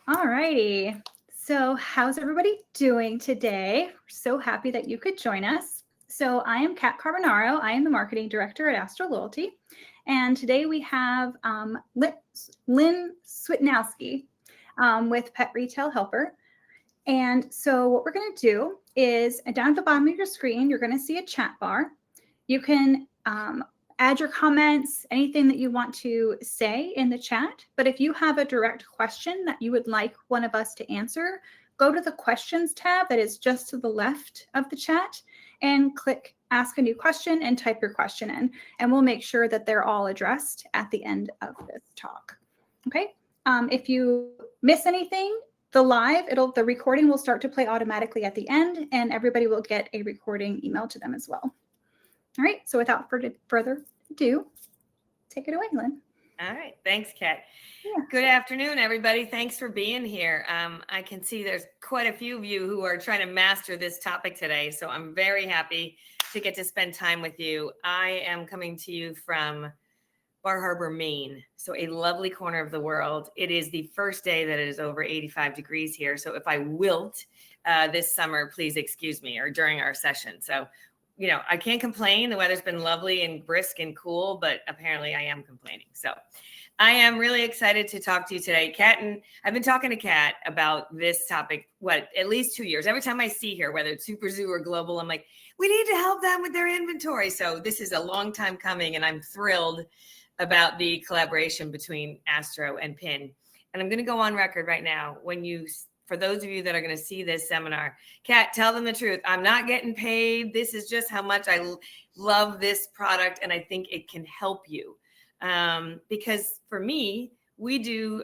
All righty. So how's everybody doing today? We're so happy that you could join us. So I am Kat Carbonaro. I am the marketing director at Astro Loyalty. And today we have Lynn Switanowski with Pet Retail Helper. And so what we're going to do is down at the bottom of your screen, you're going to see a chat bar. You can add your comments, anything that you want to say in the chat. But if you have a direct question that you would like one of us to answer, go to the questions tab that is just to the left of the chat and click ask a new question and type your question in. And we'll make sure that they're all addressed at the end of this talk. Okay. If you miss anything, the recording will start to play automatically at the end, and everybody will get a recording emailed to them as well. All right, so without further ado, take it away, Lynn. All right, thanks, Kat. Yeah. Good afternoon, everybody. Thanks for being here. I can see there's quite a few of you who are trying to master this topic today, so I'm very happy to get to spend time with you. I am coming to you from Bar Harbor, Maine, so a lovely corner of the world. It is the first day that it is over 85 degrees here, so if I wilt this summer, please excuse me, or during our session. So I can't complain. The weather's been lovely and brisk and cool, but apparently I am complaining. So I am really excited to talk to you today. Kat, and I've been talking to Kat about this topic, at least 2 years. Every time I see her, whether it's Super Zoo or Global, I'm like, we need to help them with their inventory. So this is a long time coming, and I'm thrilled about the collaboration between Astro and PIN. And I'm going to go on record right now. For those of you that are going to see this seminar, Kat, tell them the truth. I'm not getting paid. This is just how much I love this product, and I think it can help you. Because for me, we do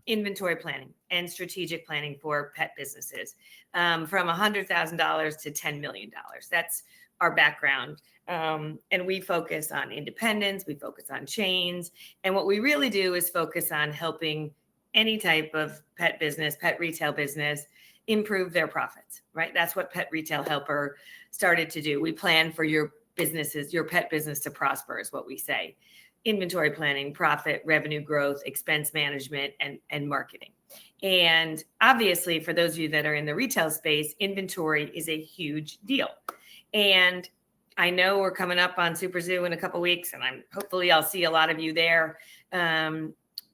inventory planning and strategic planning for pet businesses from $100,000 to $10 million. That's our background. And we focus on independents, we focus on chains. And what we really do is focus on helping any type of pet business, pet retail business, improve their profits, right? That's what Pet Retail Helper started to do. We plan for your pet business to prosper is what we say. Inventory planning, profit, revenue growth, expense management, and marketing. And obviously, for those of you that are in the retail space, inventory is a huge deal. And I know we're coming up on Super Zoo in a couple of weeks, and hopefully I'll see a lot of you there.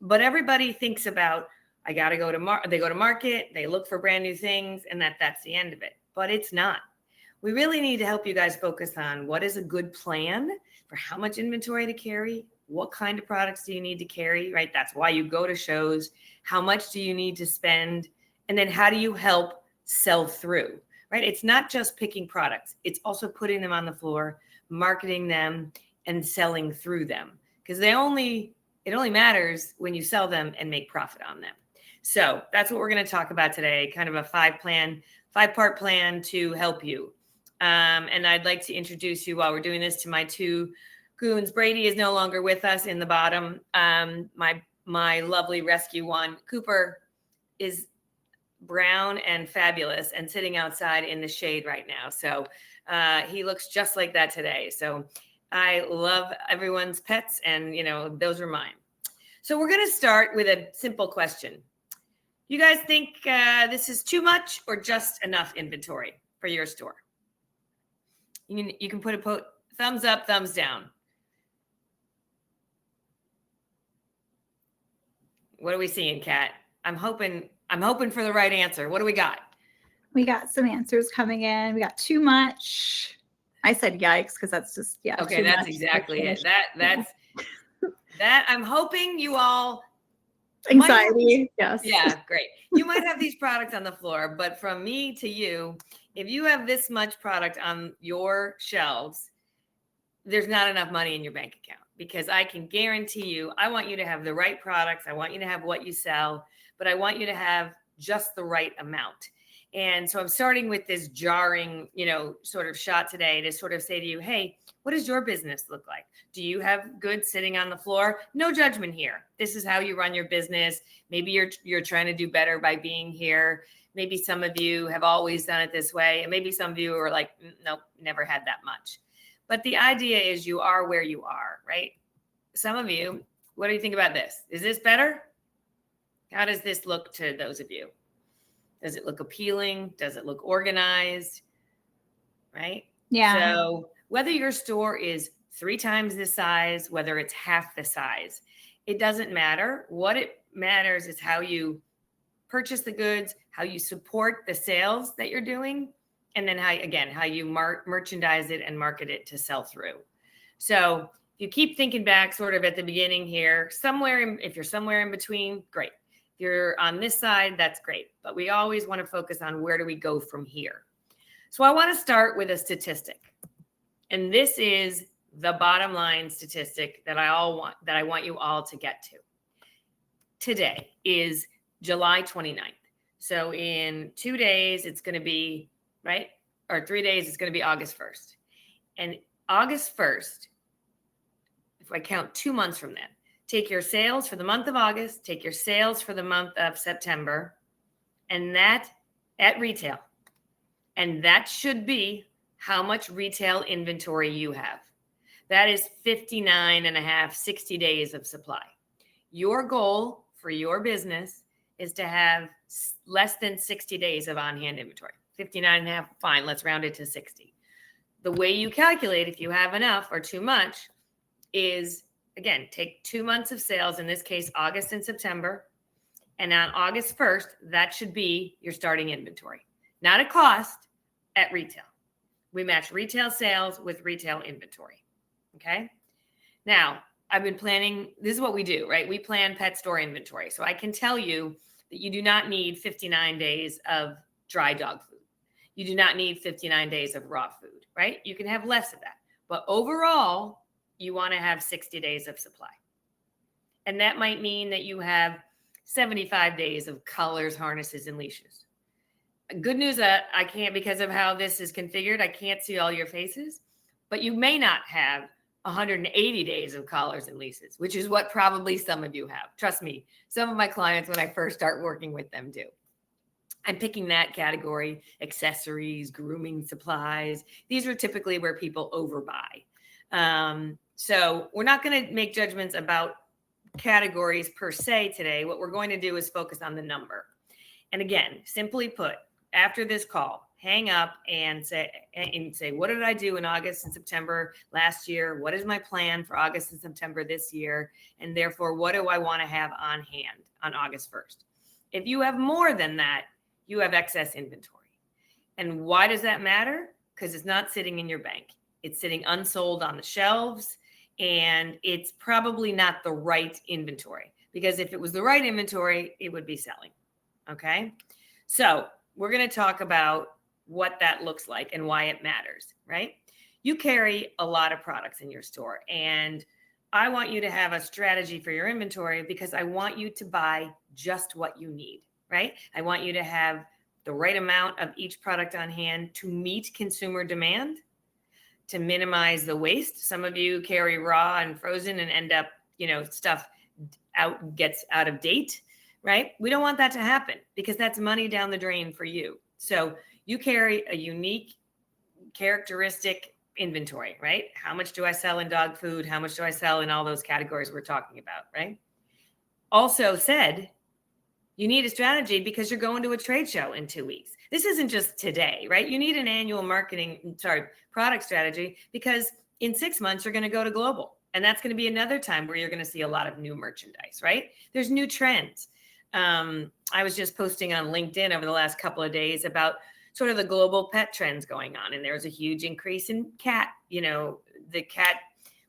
But everybody thinks about, they go to market, they look for brand new things, and that's the end of it. But it's not. We really need to help you guys focus on what is a good plan for how much inventory to carry, what kind of products do you need to carry, right? That's why you go to shows. How much do you need to spend? And then how do you help sell through, right? It's not just picking products. It's also putting them on the floor, marketing them, and selling through them. Because it only matters when you sell them and make profit on them. So that's what we're going to talk about today, kind of a five-part plan to help you. And I'd like to introduce you while we're doing this to my two goons. Brady is no longer with us in the bottom. My lovely rescue one, Cooper, is brown and fabulous and sitting outside in the shade right now. So he looks just like that today. So I love everyone's pets, and those are mine. So we're going to start with a simple question. You guys think this is too much or just enough inventory for your store? You can put a thumbs up, thumbs down. What are we seeing, Kat? I'm hoping for the right answer. What do we got? We got some answers coming in. We got too much. I said yikes because that's just Okay, that's exactly it. That I'm hoping you all anxiety. Yes. Yeah, great. You might have these products on the floor, but from me to you, if you have this much product on your shelves, there's not enough money in your bank account, because I can guarantee you, I want you to have the right products. I want you to have what you sell, but I want you to have just the right amount. And so I'm starting with this jarring, sort of shot today to sort of say to you, hey, what does your business look like? Do you have goods sitting on the floor? No judgment here. This is how you run your business. Maybe you're trying to do better by being here. Maybe some of you have always done it this way. And maybe some of you are like, nope, never had that much. But the idea is you are where you are, right? Some of you, what do you think about this? Is this better? How does this look to those of you? Does it look appealing? Does it look organized? Right? Yeah. So whether your store is 3 times the size, whether it's half the size, it doesn't matter. What it matters is how you purchase the goods, how you support the sales that you're doing, and then how you merchandise it and market it to sell through. So if you keep thinking back sort of at the beginning here, if you're somewhere in between, great. If you're on this side, that's great. But we always want to focus on where do we go from here. So I want to start with a statistic. And this is the bottom line statistic that I want you all to get to. Today is July 29th. So in 2 days, it's going to be, right? Or 3 days, it's going to be August 1st. And August 1st, if I count 2 months from then, take your sales for the month of August, take your sales for the month of September, and that at retail. And that should be how much retail inventory you have. That is 59 and a half, 60 days of supply. Your goal for your business is to have less than 60 days of on-hand inventory. 59 and a half, fine, let's round it to 60. The way you calculate if you have enough or too much is, again, take 2 months of sales, in this case, August and September. And on August 1st, that should be your starting inventory. Not at cost, at retail. We match retail sales with retail inventory. Okay. Now, I've been planning, this is what we do, right? We plan pet store inventory. So I can tell you that you do not need 59 days of dry dog food. You do not need 59 days of raw food, right? You can have less of that. But overall, you want to have 60 days of supply. And that might mean that you have 75 days of collars, harnesses, and leashes. Good news that I can't, because of how this is configured, I can't see all your faces, but you may not have 180 days of collars and leashes, which is what probably some of you have. Trust me, some of my clients, when I first start working with them, do. I'm picking that category: accessories, grooming supplies. These are typically where people overbuy. So we're not going to make judgments about categories per se today. What we're going to do is focus on the number. And again, simply put, after this call, hang up and say, what did I do in August and September last year? What is my plan for August and September this year? And therefore, what do I want to have on hand on August 1st? If you have more than that, you have excess inventory. And why does that matter? Because it's not sitting in your bank. It's sitting unsold on the shelves, and it's probably not the right inventory, because if it was the right inventory, it would be selling. Okay. So we're going to talk about what that looks like and why it matters, right? You carry a lot of products in your store, and I want you to have a strategy for your inventory, because I want you to buy just what you need, right? I want you to have the right amount of each product on hand to meet consumer demand, to minimize the waste. Some of you carry raw and frozen and end up, stuff gets out of date, right? We don't want that to happen, because that's money down the drain for you. So you carry a unique characteristic inventory, right? How much do I sell in dog food? How much do I sell in all those categories we're talking about, right? Also said, you need a strategy because you're going to a trade show in 2 weeks. This isn't just today, right? You need an annual product strategy, because in 6 months, you're going to go to global. And that's going to be another time where you're going to see a lot of new merchandise, right? There's new trends. I was just posting on LinkedIn over the last couple of days about sort of the global pet trends going on. And there's a huge increase in the cat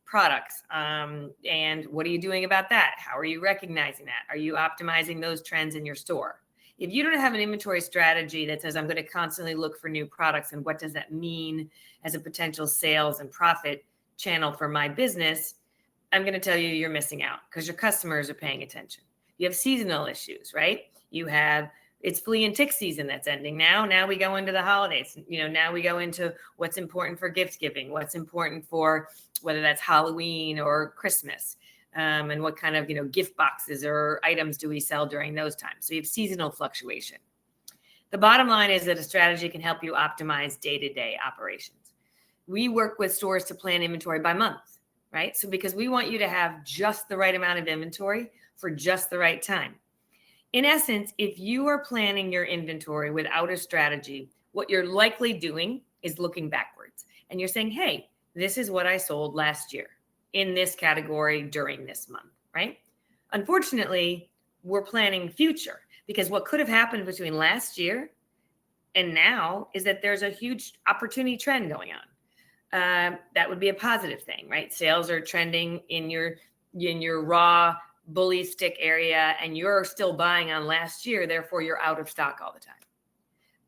products. And what are you doing about that? How are you recognizing that? Are you optimizing those trends in your store? If you don't have an inventory strategy that says, I'm going to constantly look for new products, and what does that mean as a potential sales and profit channel for my business, I'm going to tell you you're missing out, because your customers are paying attention. You have seasonal issues, right? It's flea and tick season that's ending now. Now we go into the holidays. Now we go into what's important for gift giving, what's important for whether that's Halloween or Christmas, and what kind of, gift boxes or items do we sell during those times. So you have seasonal fluctuation. The bottom line is that a strategy can help you optimize day-to-day operations. We work with stores to plan inventory by month, right? So because we want you to have just the right amount of inventory for just the right time. In essence, if you are planning your inventory without a strategy, what you're likely doing is looking backwards. And you're saying, hey, this is what I sold last year in this category during this month, right? Unfortunately, we're planning future, because what could have happened between last year and now is that there's a huge opportunity trend going on. That would be a positive thing, right? Sales are trending in your raw bully stick area, and you're still buying on last year, therefore you're out of stock all the time.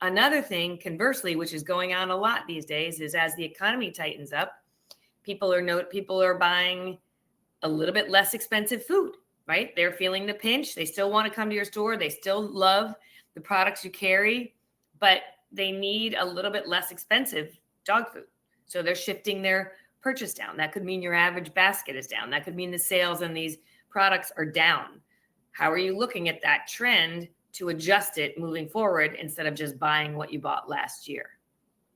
Another thing, conversely, which is going on a lot these days, is as the economy tightens up, people are buying a little bit less expensive food, right? They're feeling the pinch. They still want to come to your store. They still love the products you carry, but they need a little bit less expensive dog food. So they're shifting their purchase down. That could mean your average basket is down. That could mean the sales on these products are down. How are you looking at that trend to adjust it moving forward instead of just buying what you bought last year,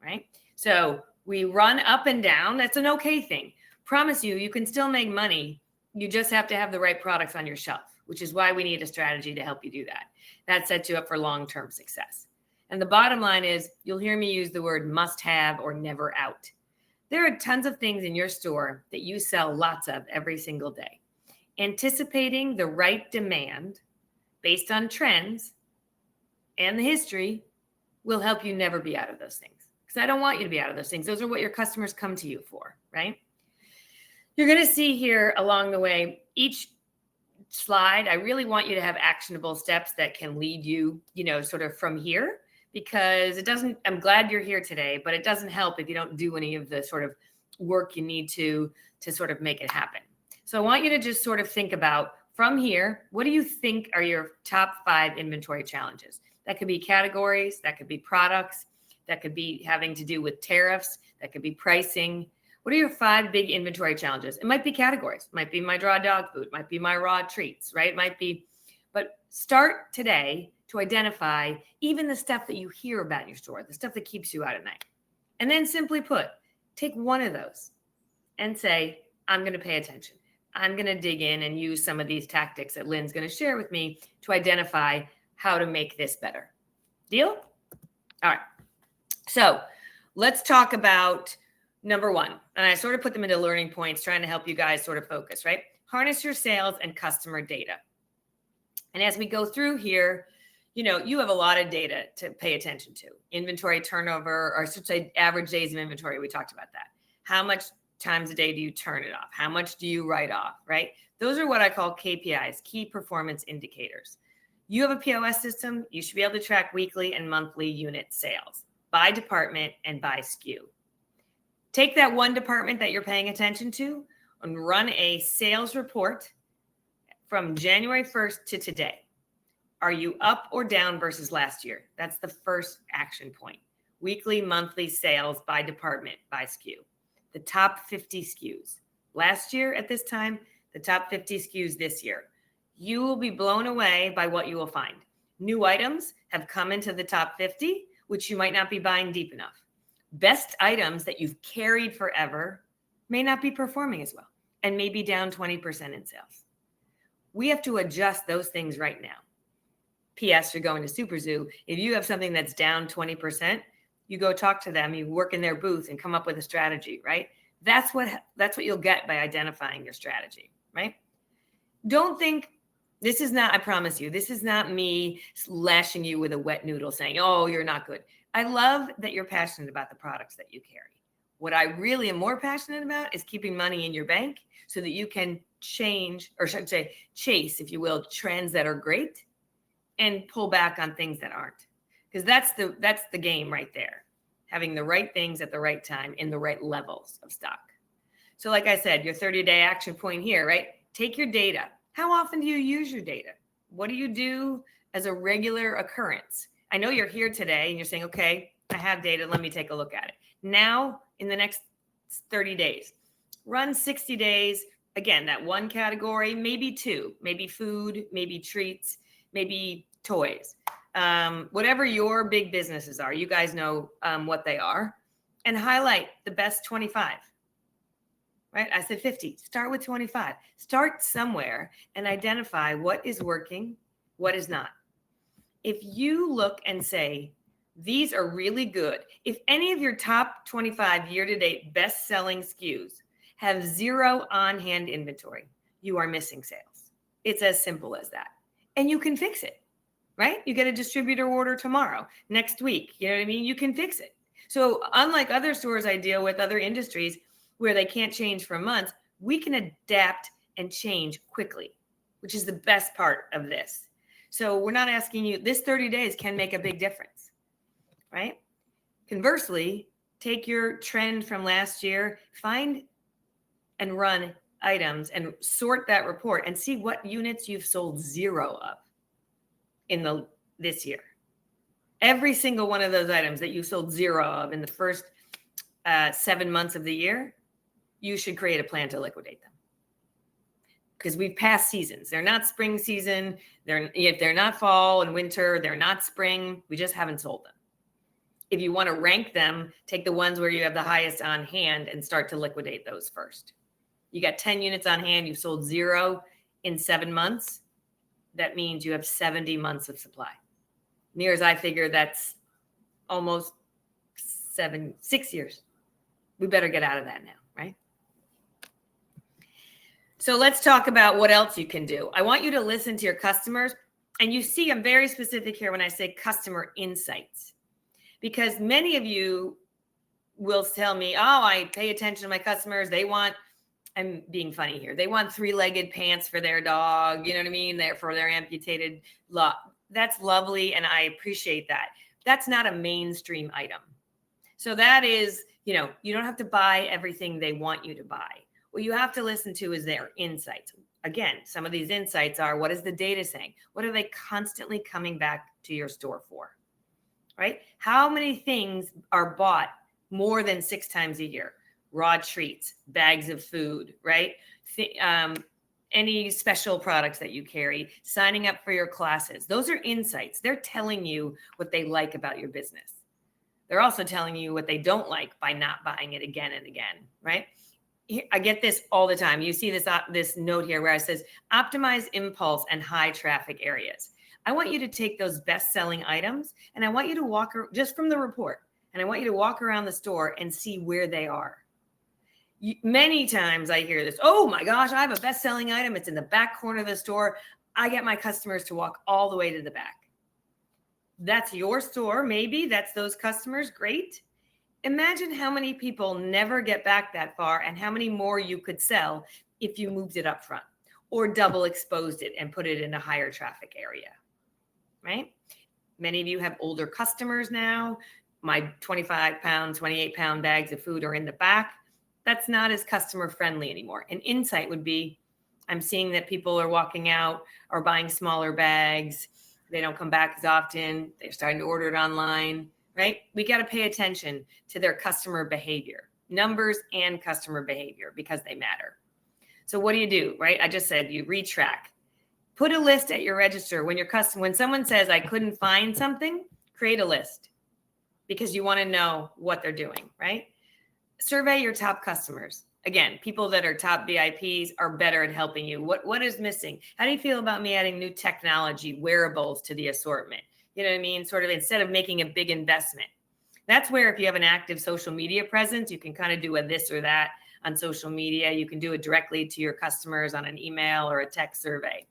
right? So we run up and down. That's an okay thing. Promise you can still make money. You just have to have the right products on your shelf, which is why we need a strategy to help you do that. That sets you up for long-term success. And the bottom line is, you'll hear me use the word must have or never out. There are tons of things in your store that you sell lots of every single day. Anticipating the right demand based on trends and the history will help you never be out of those things. Because I don't want you to be out of those things. Those are what your customers come to you for, right? You're going to see here along the way, each slide, I really want you to have actionable steps that can lead you, sort of from here, because I'm glad you're here today, but it doesn't help if you don't do any of the sort of work you need to sort of make it happen. So I want you to just sort of think about, from here, what do you think are your top 5 inventory challenges? That could be categories, that could be products, that could be having to do with tariffs, that could be pricing. What are your 5 big inventory challenges? It might be categories, it might be my raw dog food, might be my raw treats, right? It might be, but start today to identify even the stuff that you hear about in your store, the stuff that keeps you out at night. And then simply put, take one of those and say, I'm going to pay attention. I'm going to dig in and use some of these tactics that Lynn's going to share with me to identify how to make this better. Deal? All right. So let's talk about number 1. And I sort of put them into learning points, trying to help you guys sort of focus, right? Harness your sales and customer data. And as we go through here, you have a lot of data to pay attention to. Inventory turnover, or I should say average days of inventory. We talked about that. How much times a day do you turn it off? How much do you write off, right? Those are what I call KPIs, key performance indicators. You have a POS system, you should be able to track weekly and monthly unit sales by department and by SKU. Take that one department that you're paying attention to and run a sales report from January 1st to today. Are you up or down versus last year? That's the first action point. Weekly, monthly sales by department, by SKU. The top 50 SKUs. Last year at this time, the top 50 SKUs this year. You will be blown away by what you will find. New items have come into the top 50, which you might not be buying deep enough. Best items that you've carried forever may not be performing as well and may be down 20% in sales. We have to adjust those things right now. P.S. You're going to Super Zoo. If you have something that's down 20%, you go talk to them, you work in their booth and come up with a strategy, right? That's what you'll get by identifying your strategy, right? Don't think this is not, I promise you, this is not me lashing you with a wet noodle saying, oh, you're not good. I love that you're passionate about the products that you carry. What I really am more passionate about is keeping money in your bank so that you can change, or should I say, chase, if you will, trends that are great and pull back on things that aren't. Because that's the game right there. Having the right things at the right time in the right levels of stock. So like I said, your 30-day action point here, right? Take your data. How often do you use your data? What do you do as a regular occurrence? I know you're here today and you're saying, okay, I have data. Let me take a look at it. Now, in the next 30 days, run 60 days. Again, that one category, maybe 2, maybe food, maybe treats, maybe toys. Whatever your big businesses are, you guys know what they are, and highlight the best 25, right? I said 50, start with 25, start somewhere and identify what is working what is not. If you look and say, these are really good, if any of your top 25 year-to-date best-selling SKUs have 0 on-hand inventory, you are missing sales. It's as simple as that. And you can fix it, right? You get a distributor order tomorrow, next week, you know what I mean? You can fix it. So unlike other stores I deal with, other industries where they can't change for months, we can adapt and change quickly, which is the best part of this. So we're not asking you, this 30 days can make a big difference, right? Conversely, take your trend from last year, find and run items and sort that report and see what units you've sold 0 of in this year. Every single one of those items that you sold 0 of in the first 7 months of the year, you should create a plan to liquidate them. Because we've passed seasons. They're not spring season. If they're not fall and winter, they're not spring. We just haven't sold them. If you want to rank them, take the ones where you have the highest on hand and start to liquidate those first. You got 10 units on hand. You sold 0 in 7 months. That means you have 70 months of supply. Near as I figure, that's almost 6 years. We better get out of that now, right? So let's talk about what else you can do. I want you to listen to your customers. And you see, I'm very specific here when I say customer insights, because many of you will tell me, oh, I pay attention to my customers. I'm being funny here. They want 3-legged pants for their dog. You know what I mean? For their amputated lot. That's lovely. And I appreciate that. That's not a mainstream item. So that is, you don't have to buy everything they want you to buy. What you have to listen to is their insights. Again, some of these insights are, what is the data saying? What are they constantly coming back to your store for, right? How many things are bought more than 6 times a year? Raw treats, bags of food, right? Any special products that you carry, signing up for your classes. Those are insights. They're telling you what they like about your business. They're also telling you what they don't like by not buying it again and again, right? I get this all the time. You see this note here where it says, optimize impulse and high traffic areas. I want you to take those best-selling items and I want you to walk just from the report. And I want you to walk around the store and see where they are. Many times I hear this, oh my gosh, I have a best-selling item. It's in the back corner of the store. I get my customers to walk all the way to the back. That's your store. Maybe that's those customers. Great. Imagine how many people never get back that far and how many more you could sell if you moved it up front or double exposed it and put it in a higher traffic area, right? Many of you have older customers now. My 25-pound, 28-pound bags of food are in the back. That's not as customer friendly anymore. An insight would be, I'm seeing that people are walking out or buying smaller bags. They don't come back as often. They're starting to order it online, right? We got to pay attention to their customer behavior, numbers and customer behavior, because they matter. So what do, right? I just said you retrack. Put a list at your register. When someone says, I couldn't find something, create a list because you want to know what they're doing, right? Survey your top customers. Again, people that are top VIPs are better at helping you. What is missing? How do you feel about me adding new technology, wearables to the assortment? You know what I mean? Sort of instead of making a big investment. That's where if you have an active social media presence, you can kind of do a this or that on social media. You can do it directly to your customers on an email or a text survey.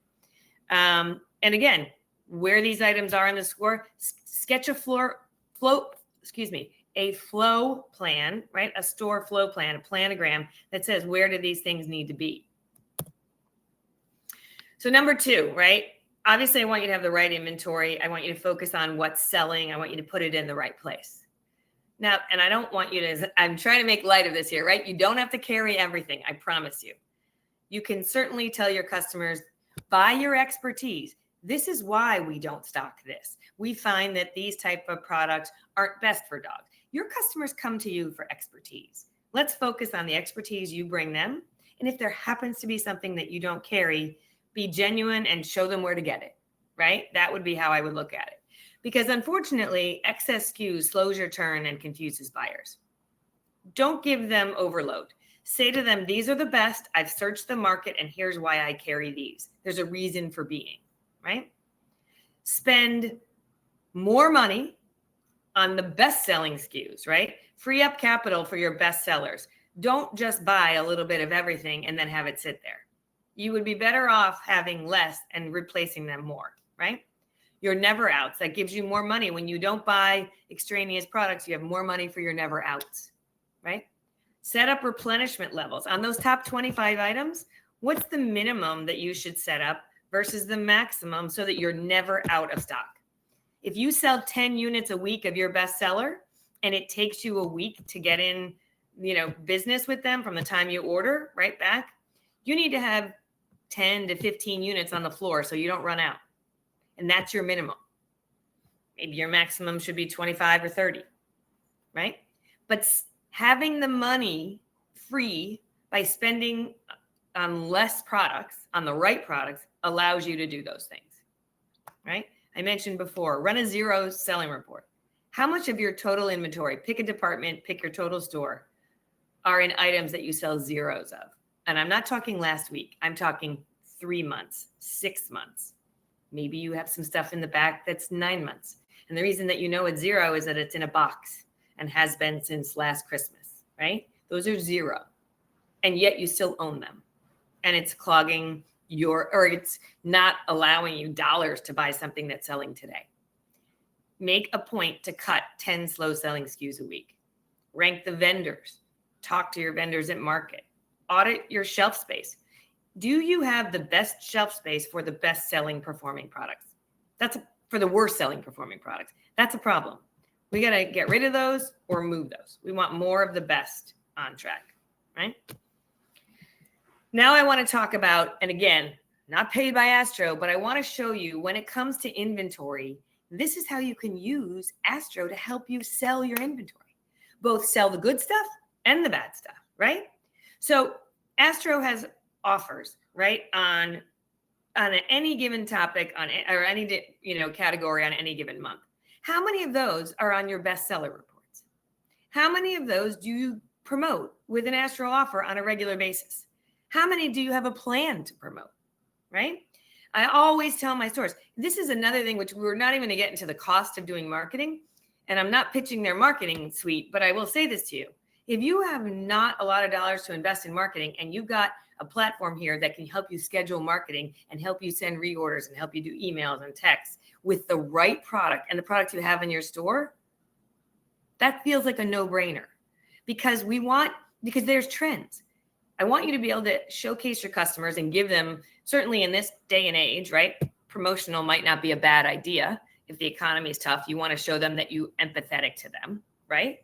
And again, where these items are in the store, sketch a a flow plan, right? A store flow plan, a planogram that says, where do these things need to be? So number 2, right? Obviously, I want you to have the right inventory. I want you to focus on what's selling. I want you to put it in the right place. Now, and I don't want you to, I'm trying to make light of this here, right? You don't have to carry everything. I promise you. You can certainly tell your customers, by your expertise, this is why we don't stock this. We find that these type of products aren't best for dogs. Your customers come to you for expertise. Let's focus on the expertise you bring them. And if there happens to be something that you don't carry, be genuine and show them where to get it, right? That would be how I would look at it. Because unfortunately, excess SKUs slows your turn and confuses buyers. Don't give them overload. Say to them, these are the best. I've searched the market and here's why I carry these. There's a reason for being, right? spend more money on the best-selling SKUs, right? Free up capital for your best sellers. Don't just buy a little bit of everything and then have it sit there. You would be better off having less and replacing them more, right? Your never outs, that gives you more money. When you don't buy extraneous products, you have more money for your never outs, right? Set up replenishment levels. On those top 25 items, what's the minimum that you should set up versus the maximum so that you're never out of stock? If you sell 10 units a week of your bestseller and it takes you a week to get in, business with them from the time you order right back, you need to have 10 to 15 units on the floor so you don't run out. And that's your minimum. Maybe your maximum should be 25 or 30, right? But having the money free by spending on less products, on the right products, allows you to do those things, right? I mentioned before, run a zero selling report. How much of your total inventory, pick a department, pick your total store, are in items that you sell zeros of? And I'm not talking last week. I'm talking 3 months, 6 months. Maybe you have some stuff in the back that's 9 months. And the reason that you know it's zero is that it's in a box and has been since last Christmas, right? Those are zero. And yet you still own them. And it's clogging or it's not allowing you dollars to buy something that's selling today. Make a point to cut 10 slow selling SKUs a week. Rank the vendors. Talk to your vendors at market. Audit your shelf space. Do you have the best shelf space for the best selling performing products? That's for the worst selling performing products. That's a problem. We got to get rid of those or move those. We want more of the best on track, right? Now I want to talk about, and again, not paid by Astro, but I want to show you when it comes to inventory, this is how you can use Astro to help you sell your inventory, both sell the good stuff and the bad stuff, right? So Astro has offers, right, on any given topic or any category on any given month. How many of those are on your bestseller reports? How many of those do you promote with an Astro offer on a regular basis? How many do you have a plan to promote, right? I always tell my stores, this is another thing which we're not even going to get into the cost of doing marketing, and I'm not pitching their marketing suite, but I will say this to you. If you have not a lot of dollars to invest in marketing and you've got a platform here that can help you schedule marketing and help you send reorders and help you do emails and texts with the right product and the product you have in your store, that feels like a no-brainer because there's trends. I want you to be able to showcase your customers and give them, certainly in this day and age, right? Promotional might not be a bad idea. If the economy is tough, you want to show them that you're empathetic to them, right?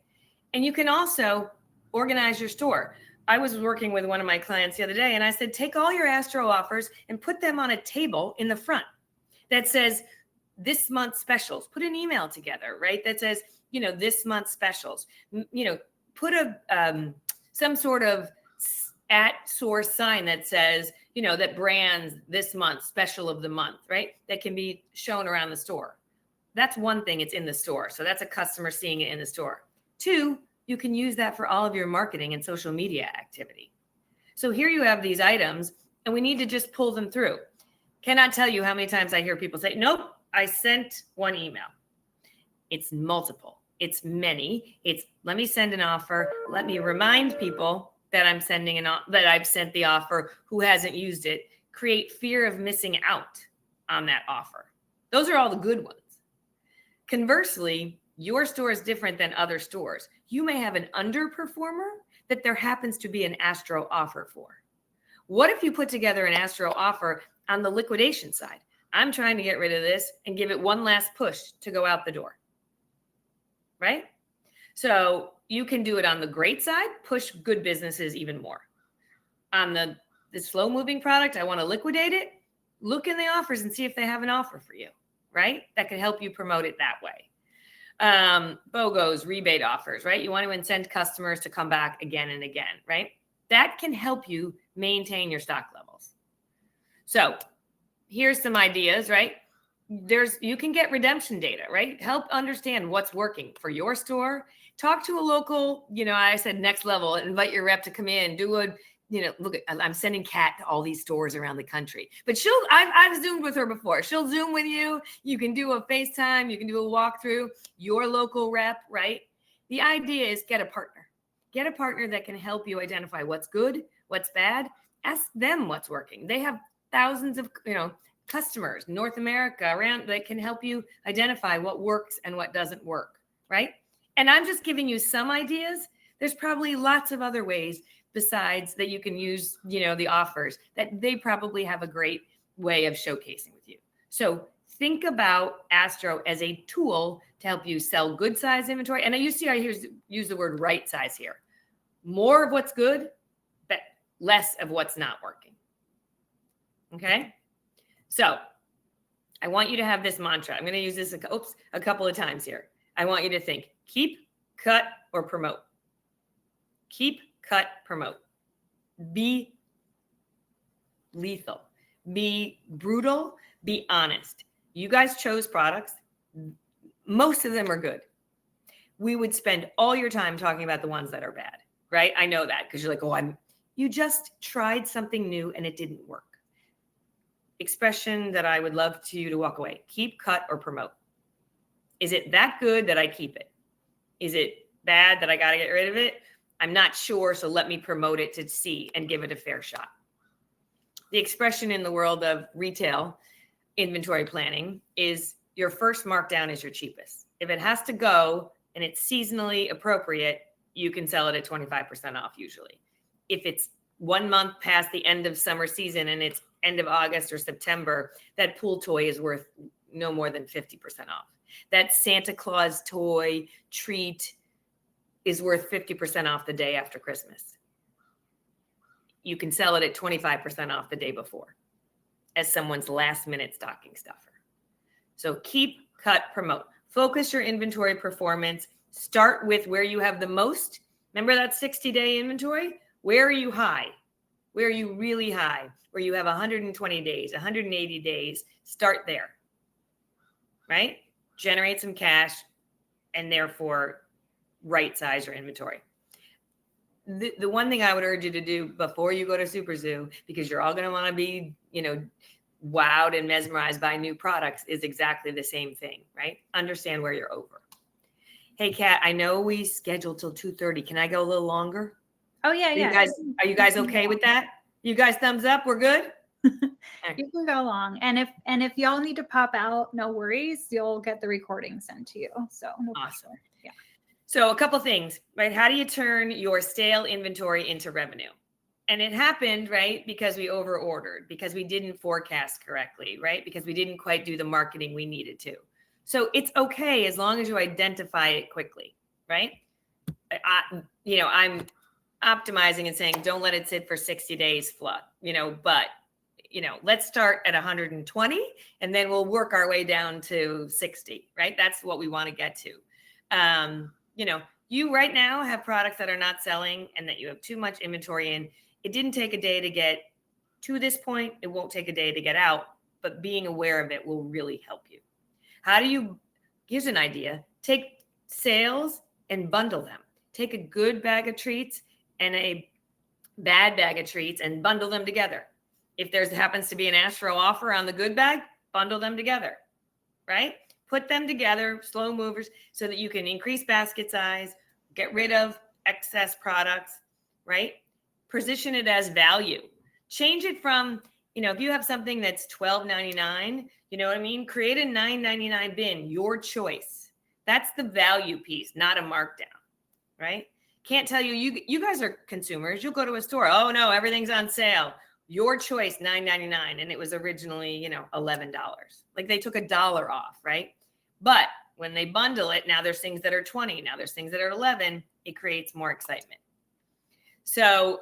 And you can also organize your store. I was working with one of my clients the other day and I said, take all your Astro offers and put them on a table in the front that says this month's specials. Put an email together, right? That says, this month's specials. Put some sort of at source sign that says, that brands this month, special of the month, right? That can be shown around the store. That's one thing, it's in the store. So that's a customer seeing it in the store. 2, you can use that for all of your marketing and social media activity. So here you have these items and we need to just pull them through. Cannot tell you how many times I hear people say, nope, I sent one email. It's multiple. It's many. It's let me send an offer. Let me remind people that I'm sending that I've sent the offer who hasn't used it. Create fear of missing out on that offer. Those are all the good ones. Conversely, your store is different than other stores. You may have an underperformer that there happens to be an Astro offer for. What if you put together an Astro offer on the liquidation side? I'm trying to get rid of this and give it one last push to go out the door, right? So you can do it on the great side, push good businesses even more. On the slow moving product, I want to liquidate it. Look in the offers and see if they have an offer for you, right? That can help you promote it that way. BOGOs, rebate offers, right? You want to incent customers to come back again and again, right? That can help you maintain your stock levels. So here's some ideas, right? You can get redemption data, right? Help understand what's working for your store. Talk to a local, I said next level, invite your rep to come in, do a look at, I'm sending Kat to all these stores around the country, but I've Zoomed with her before. She'll Zoom with you. You can do a FaceTime. You can do a walkthrough, your local rep, right? The idea is get a partner that can help you identify what's good, what's bad. Ask them what's working. They have thousands of, customers, North America around, that can help you identify what works and what doesn't work, right? And I'm just giving you some ideas. There's probably lots of other ways besides that you can use, the offers that they probably have a great way of showcasing with you. So think about Astro as a tool to help you sell good size inventory. And I use the word right size here. More of what's good, but less of what's not working. Okay. So I want you to have this mantra. I'm going to use this a couple of times here. I want you to think, keep, cut, or promote. Keep, cut, promote. Be lethal. Be brutal. Be honest. You guys chose products. Most of them are good. We would spend all your time talking about the ones that are bad, right? I know that because you're like, you just tried something new and it didn't work. Expression that I would love you to walk away. Keep, cut, or promote. Is it that good that I keep it? Is it bad that I got to get rid of it? I'm not sure, so let me promote it to see and give it a fair shot. The expression in the world of retail inventory planning is your first markdown is your cheapest. If it has to go and it's seasonally appropriate, you can sell it at 25% off usually. If it's 1 month past the end of summer season and it's end of August or September, that pool toy is worth no more than 50% off. That Santa Claus toy treat is worth 50% off the day after Christmas. You can sell it at 25% off the day before as someone's last minute stocking stuffer. So keep, cut, promote. Focus your inventory performance. Start with where you have the most. Remember that 60-day inventory? Where are you high? Where are you really high? Where you have 120 days, 180 days. Start there, right? Generate some cash and therefore right size your inventory. The one thing I would urge you to do before you go to Super Zoo, because you're all going to want to be, wowed and mesmerized by new products, is exactly the same thing, right? Understand where you're over. Hey, Kat, I know we scheduled till 2:30. Can I go a little longer? Oh, yeah. Are you guys okay with that? You guys thumbs up? We're good? You can go long. And if y'all need to pop out, no worries. You'll get the recording sent to you. So no awesome. pressure. Yeah. So a couple things, right? How do you turn your stale inventory into revenue? And it happened, right? Because we over ordered, because we didn't forecast correctly, right? Because we didn't quite do the marketing we needed to. So it's okay as long as you identify it quickly, right? I'm optimizing and saying, don't let it sit for 60 days flat, but let's start at 120 and then we'll work our way down to 60, right? That's what we want to get to. You right now have products that are not selling and that you have too much inventory in. It didn't take a day to get to this point. It won't take a day to get out, but being aware of it will really help you. Here's an idea. Take sales and bundle them. Take a good bag of treats and a bad bag of treats and bundle them together. If there happens to be an Astro offer on the good bag, bundle them together, right? Put them together, slow movers, so that you can increase basket size, get rid of excess products, right? Position it as value. Change it from, if you have something that's $12.99, you know what I mean? Create a $9.99 bin, your choice. That's the value piece, not a markdown, right? Can't tell you guys are consumers. You'll go to a store. Oh no, everything's on sale. Your choice, $9.99. And it was originally, $11. Like they took $1 off, right? But when they bundle it, now there's things that are 20. Now there's things that are 11. It creates more excitement. So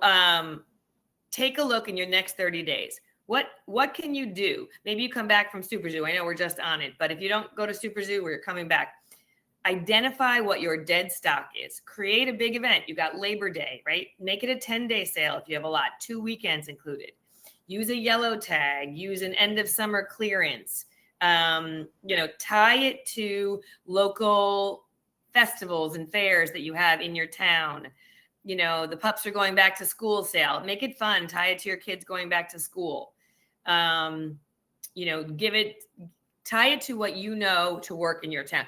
take a look in your next 30 days. What can you do? Maybe you come back from Super Zoo. I know we're just on it, but if you don't go to Super Zoo or you're coming back, identify what your dead stock is. Create a big event. You got Labor Day, right? Make it a 10-day sale if you have a lot, 2 weekends included. Use a yellow tag. Use an end of summer clearance. Tie it to local festivals and fairs that you have in your town. the pups are going back to school sale. Make it fun. Tie it to your kids going back to school. Tie it to what to work in your town.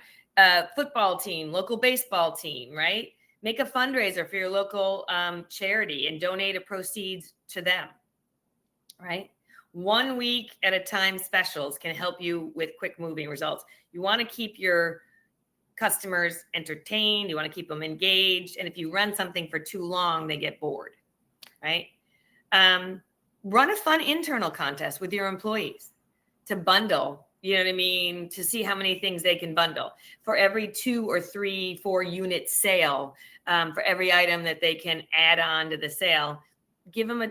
Football team, local baseball team, right? Make a fundraiser for your local charity and donate a proceeds to them, right? 1 week at a time specials can help you with quick moving results. You want to keep your customers entertained. You want to keep them engaged. And if you run something for too long, they get bored, right? Run a fun internal contest with your employees to bundle, to see how many things they can bundle. For every 2 or 3, 4 unit sale, for every item that they can add on to the sale, give them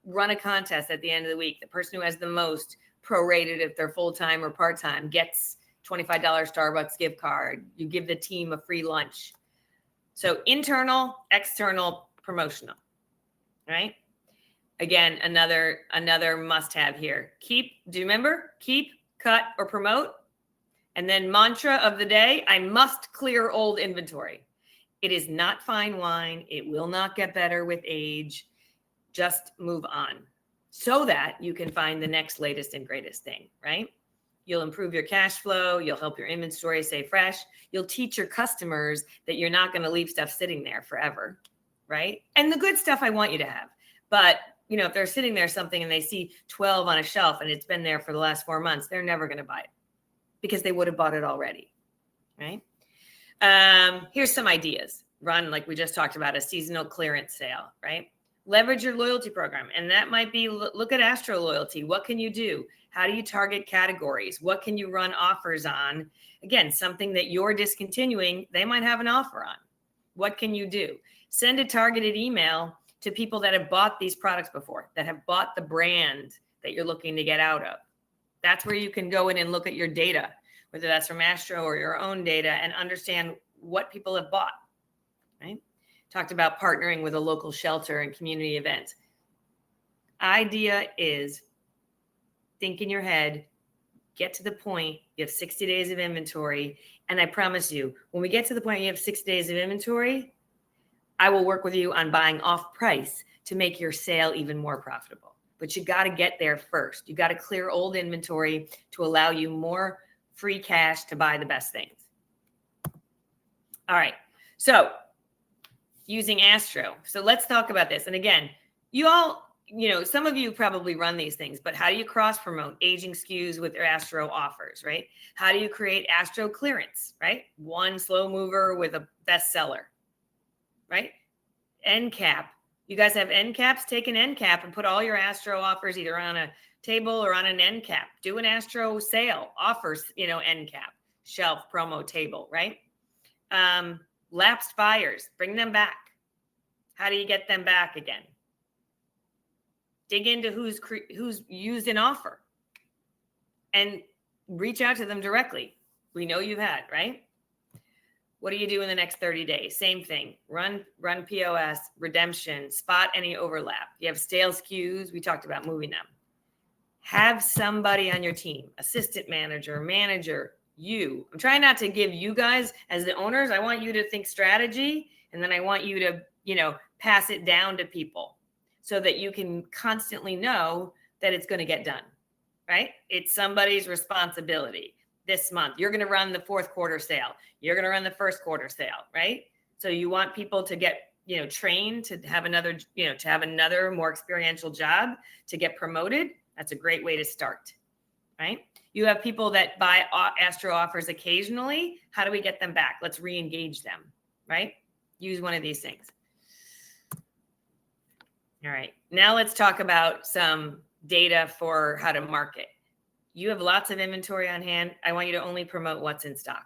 run a contest at the end of the week. The person who has the most prorated, if they're full-time or part-time, gets $25 Starbucks gift card. You give the team a free lunch. So internal, external, promotional, right? Again, another must-have here. Do you remember? Keep, cut, or promote. And then mantra of the day, I must clear old inventory. It is not fine wine. It will not get better with age. Just move on so that you can find the next latest and greatest thing, right? You'll improve your cash flow. You'll help your inventory stay fresh. You'll teach your customers that you're not going to leave stuff sitting there forever, right? And the good stuff I want you to have. But, if they're sitting there something and they see 12 on a shelf and it's been there for the last 4 months, they're never going to buy it because they would have bought it already, right? Here's some ideas. Run, like we just talked about, a seasonal clearance sale, right? Leverage your loyalty program. And that might be, look at Astro Loyalty. What can you do? How do you target categories? What can you run offers on? Again, something that you're discontinuing, they might have an offer on. What can you do? Send a targeted email to people that have bought these products before, that have bought the brand that you're looking to get out of. That's where you can go in and look at your data, whether that's from Astro or your own data, and understand what people have bought, right? Talked about partnering with a local shelter and community events. Idea is, think in your head, get to the point, you have 60 days of inventory. And I promise you, when we get to the point you have 60 days of inventory, I will work with you on buying off price to make your sale even more profitable. But you got to get there first. You got to clear old inventory to allow you more free cash to buy the best things. All right. So using Astro. So let's talk about this. And again, you all, some of you probably run these things, but how do you cross promote aging SKUs with your Astro offers, right? How do you create Astro clearance, right? One slow mover with a bestseller, right? End cap. You guys have end caps? Take an end cap and put all your Astro offers either on a table or on an end cap. Do an Astro sale, offers, end cap, shelf, promo table, right? Lapsed buyers, bring them back. How do you get them back again? Dig into who's used an offer and reach out to them directly. We know you've had, right? What do you do in the next 30 days? Same thing. Run POS, redemption, spot any overlap. You have stale SKUs. We talked about moving them. Have somebody on your team, assistant manager, you. I'm trying not to give you guys as the owners. I want you to think strategy, and then I want you to, pass it down to people so that you can constantly know that it's going to get done, right? It's somebody's responsibility. This month, you're going to run the fourth quarter sale. You're going to run the first quarter sale, right? So you want people to get, trained to have another, more experiential job, to get promoted. That's a great way to start, right? You have people that buy Astro offers occasionally. How do we get them back? Let's re-engage them, right? Use one of these things. All right. Now let's talk about some data for how to market. You have lots of inventory on hand. I want you to only promote what's in stock,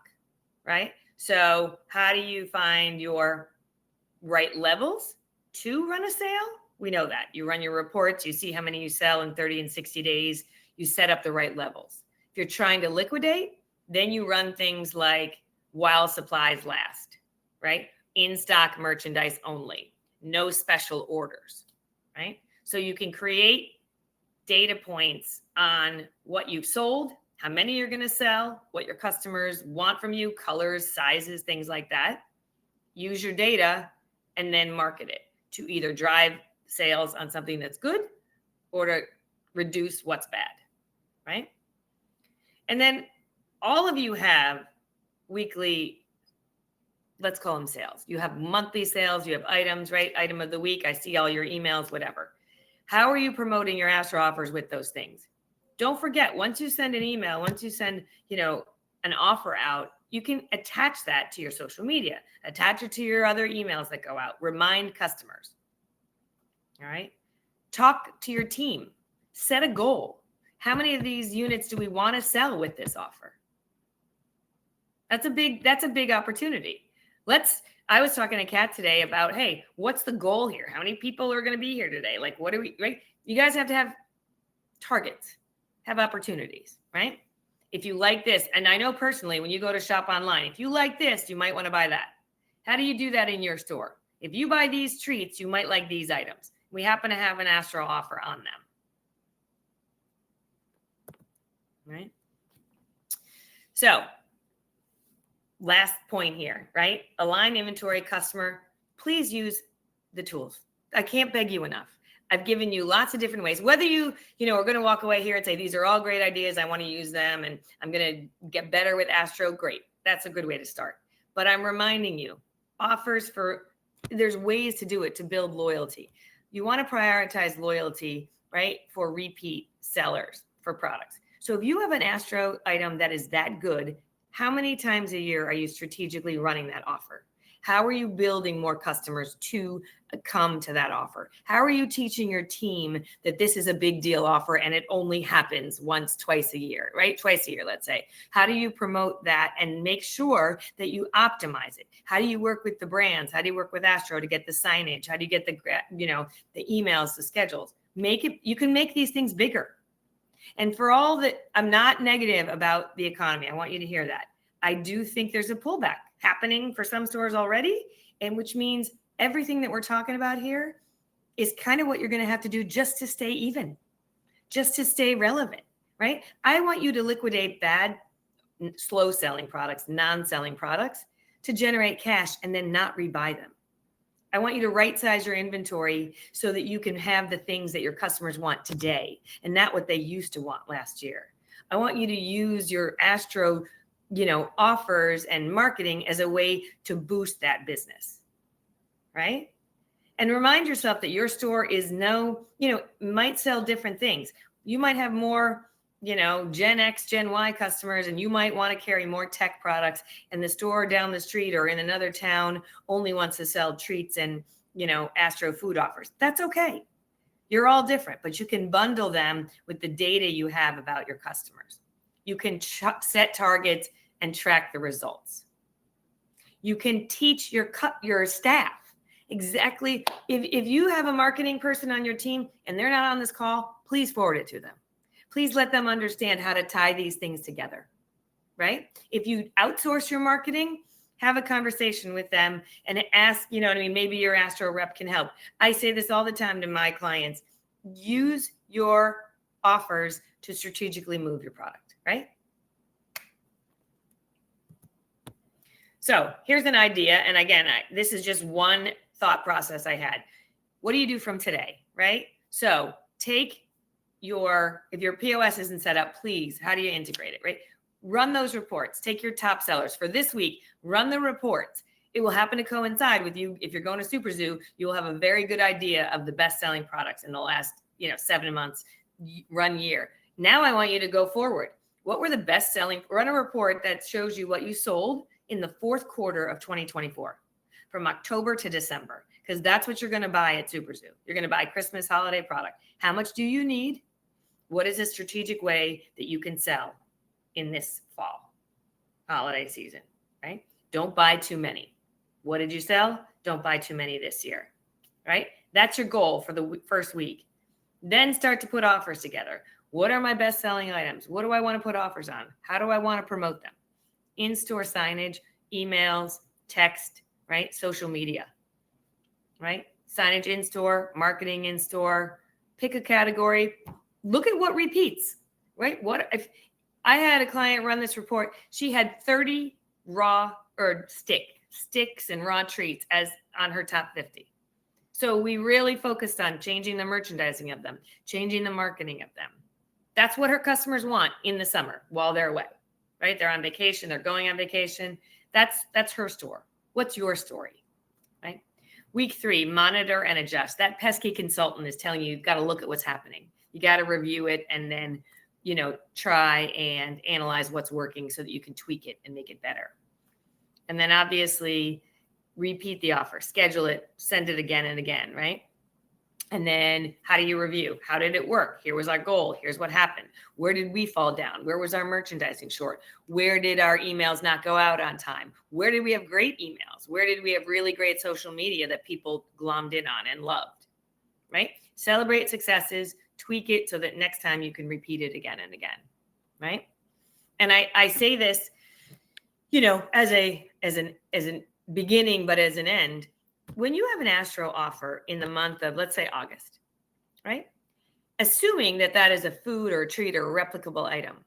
right? So how do you find your right levels to run a sale? We know that. You run your reports. You see how many you sell in 30 and 60 days. You set up the right levels. If you're trying to liquidate, then you run things like while supplies last, right? In-stock merchandise only. No special orders, right? So you can create data points on what you've sold, how many you're going to sell, what your customers want from you, colors, sizes, things like that. Use your data and then market it to either drive sales on something that's good or to reduce what's bad, right? And then all of you have weekly, let's call them sales. You have monthly sales, you have items, right? Item of the week. I see all your emails, whatever. How are you promoting your Astro offers with those things? Don't forget, once you send an email, once you send, an offer out, you can attach that to your social media, attach it to your other emails that go out, remind customers. All right. Talk to your team, set a goal. How many of these units do we want to sell with this offer? That's a big opportunity. I was talking to Kat today about, hey, what's the goal here? How many people are going to be here today? Like, what are we, right? You guys have to have targets, have opportunities, right? If you like this, and I know personally, when you go to shop online, if you like this, you might want to buy that. How do you do that in your store? If you buy these treats, you might like these items. We happen to have an Astro offer on them, right? So last point here, right? Align inventory, customer. Please use the tools. I can't beg you enough. I've given you lots of different ways. Whether you are going to walk away here and say, these are all great ideas, I want to use them, and I'm going to get better with Astro, great. That's a good way to start. But I'm reminding you, there's ways to do it to build loyalty. You want to prioritize loyalty, right, for repeat sellers for products. So if you have an Astro item that is that good, how many times a year are you strategically running that offer? How are you building more customers to come to that offer? How are you teaching your team that this is a big deal offer and it only happens once, twice a year, right? Twice a year, let's say. How do you promote that and make sure that you optimize it? How do you work with the brands? How do you work with Astro to get the signage? How do you get the emails, the schedules? You can make these things bigger. And for all that, I'm not negative about the economy. I want you to hear that. I do think there's a pullback happening for some stores already, and which means everything that we're talking about here is kind of what you're going to have to do just to stay even, just to stay relevant, right? I want you to liquidate bad, slow selling products, non-selling products to generate cash and then not rebuy them. I want you to right size your inventory so that you can have the things that your customers want today and not what they used to want last year. I want you to use your Astro offers and marketing as a way to boost that business, right? And remind yourself that your store is might sell different things. You might have more, Gen X, Gen Y customers, and you might want to carry more tech products, and the store down the street or in another town only wants to sell treats and, Astro food offers. That's okay. You're all different, but you can bundle them with the data you have about your customers. You can set targets and track the results. You can teach your staff exactly. If you have a marketing person on your team and they're not on this call, please forward it to them. Please let them understand how to tie these things together, right? If you outsource your marketing, have a conversation with them and ask, maybe your Astro rep can help. I say this all the time to my clients. Use your offers to strategically move your product, right? So here's an idea. And again, this is just one thought process I had. What do you do from today, right? So if your POS isn't set up, please, how do you integrate it, right? Run those reports. Take your top sellers for this week, run the reports. It will happen to coincide with you. If you're going to Super Zoo, you will have a very good idea of the best-selling products in the last, 7 months, run year. Now I want you to go forward. What were the best-selling? Run a report that shows you what you sold in the fourth quarter of 2024, from October to December, because that's what you're going to buy at Super Zoo. You're going to buy Christmas holiday product. How much do you need? What is a strategic way that you can sell in this fall holiday season, right? Don't buy too many. What did you sell? Don't buy too many this year, right? That's your goal for the first week. Then start to put offers together. What are my best-selling items? What do I want to put offers on? How do I want to promote them? In-store signage, emails, text, right? Social media, right? Signage in-store, marketing in-store, pick a category. Look at what repeats, right? What if I had a client run this report? She had 30 raw or stick sticks and raw treats as on her top 50. So we really focused on changing the merchandising of them, changing the marketing of them. That's what her customers want in the summer while they're away, right? They're on vacation, they're going on vacation. That's her store. What's your story, right? Week 3, monitor and adjust. That pesky consultant is telling you, you've got to look at what's happening. You got to review it and then, try and analyze what's working so that you can tweak it and make it better. And then obviously repeat the offer, schedule it, send it again and again, right? And then how do you review? How did it work? Here was our goal. Here's what happened. Where did we fall down? Where was our merchandising short? Where did our emails not go out on time? Where did we have great emails? Where did we have really great social media that people glommed in on and loved, right? Celebrate successes, tweak it so that next time you can repeat it again and again, right? And I say this, as an beginning, but as an end. When you have an Astro offer in the month of, let's say, August, right? Assuming that is a food or a treat or a replicable item,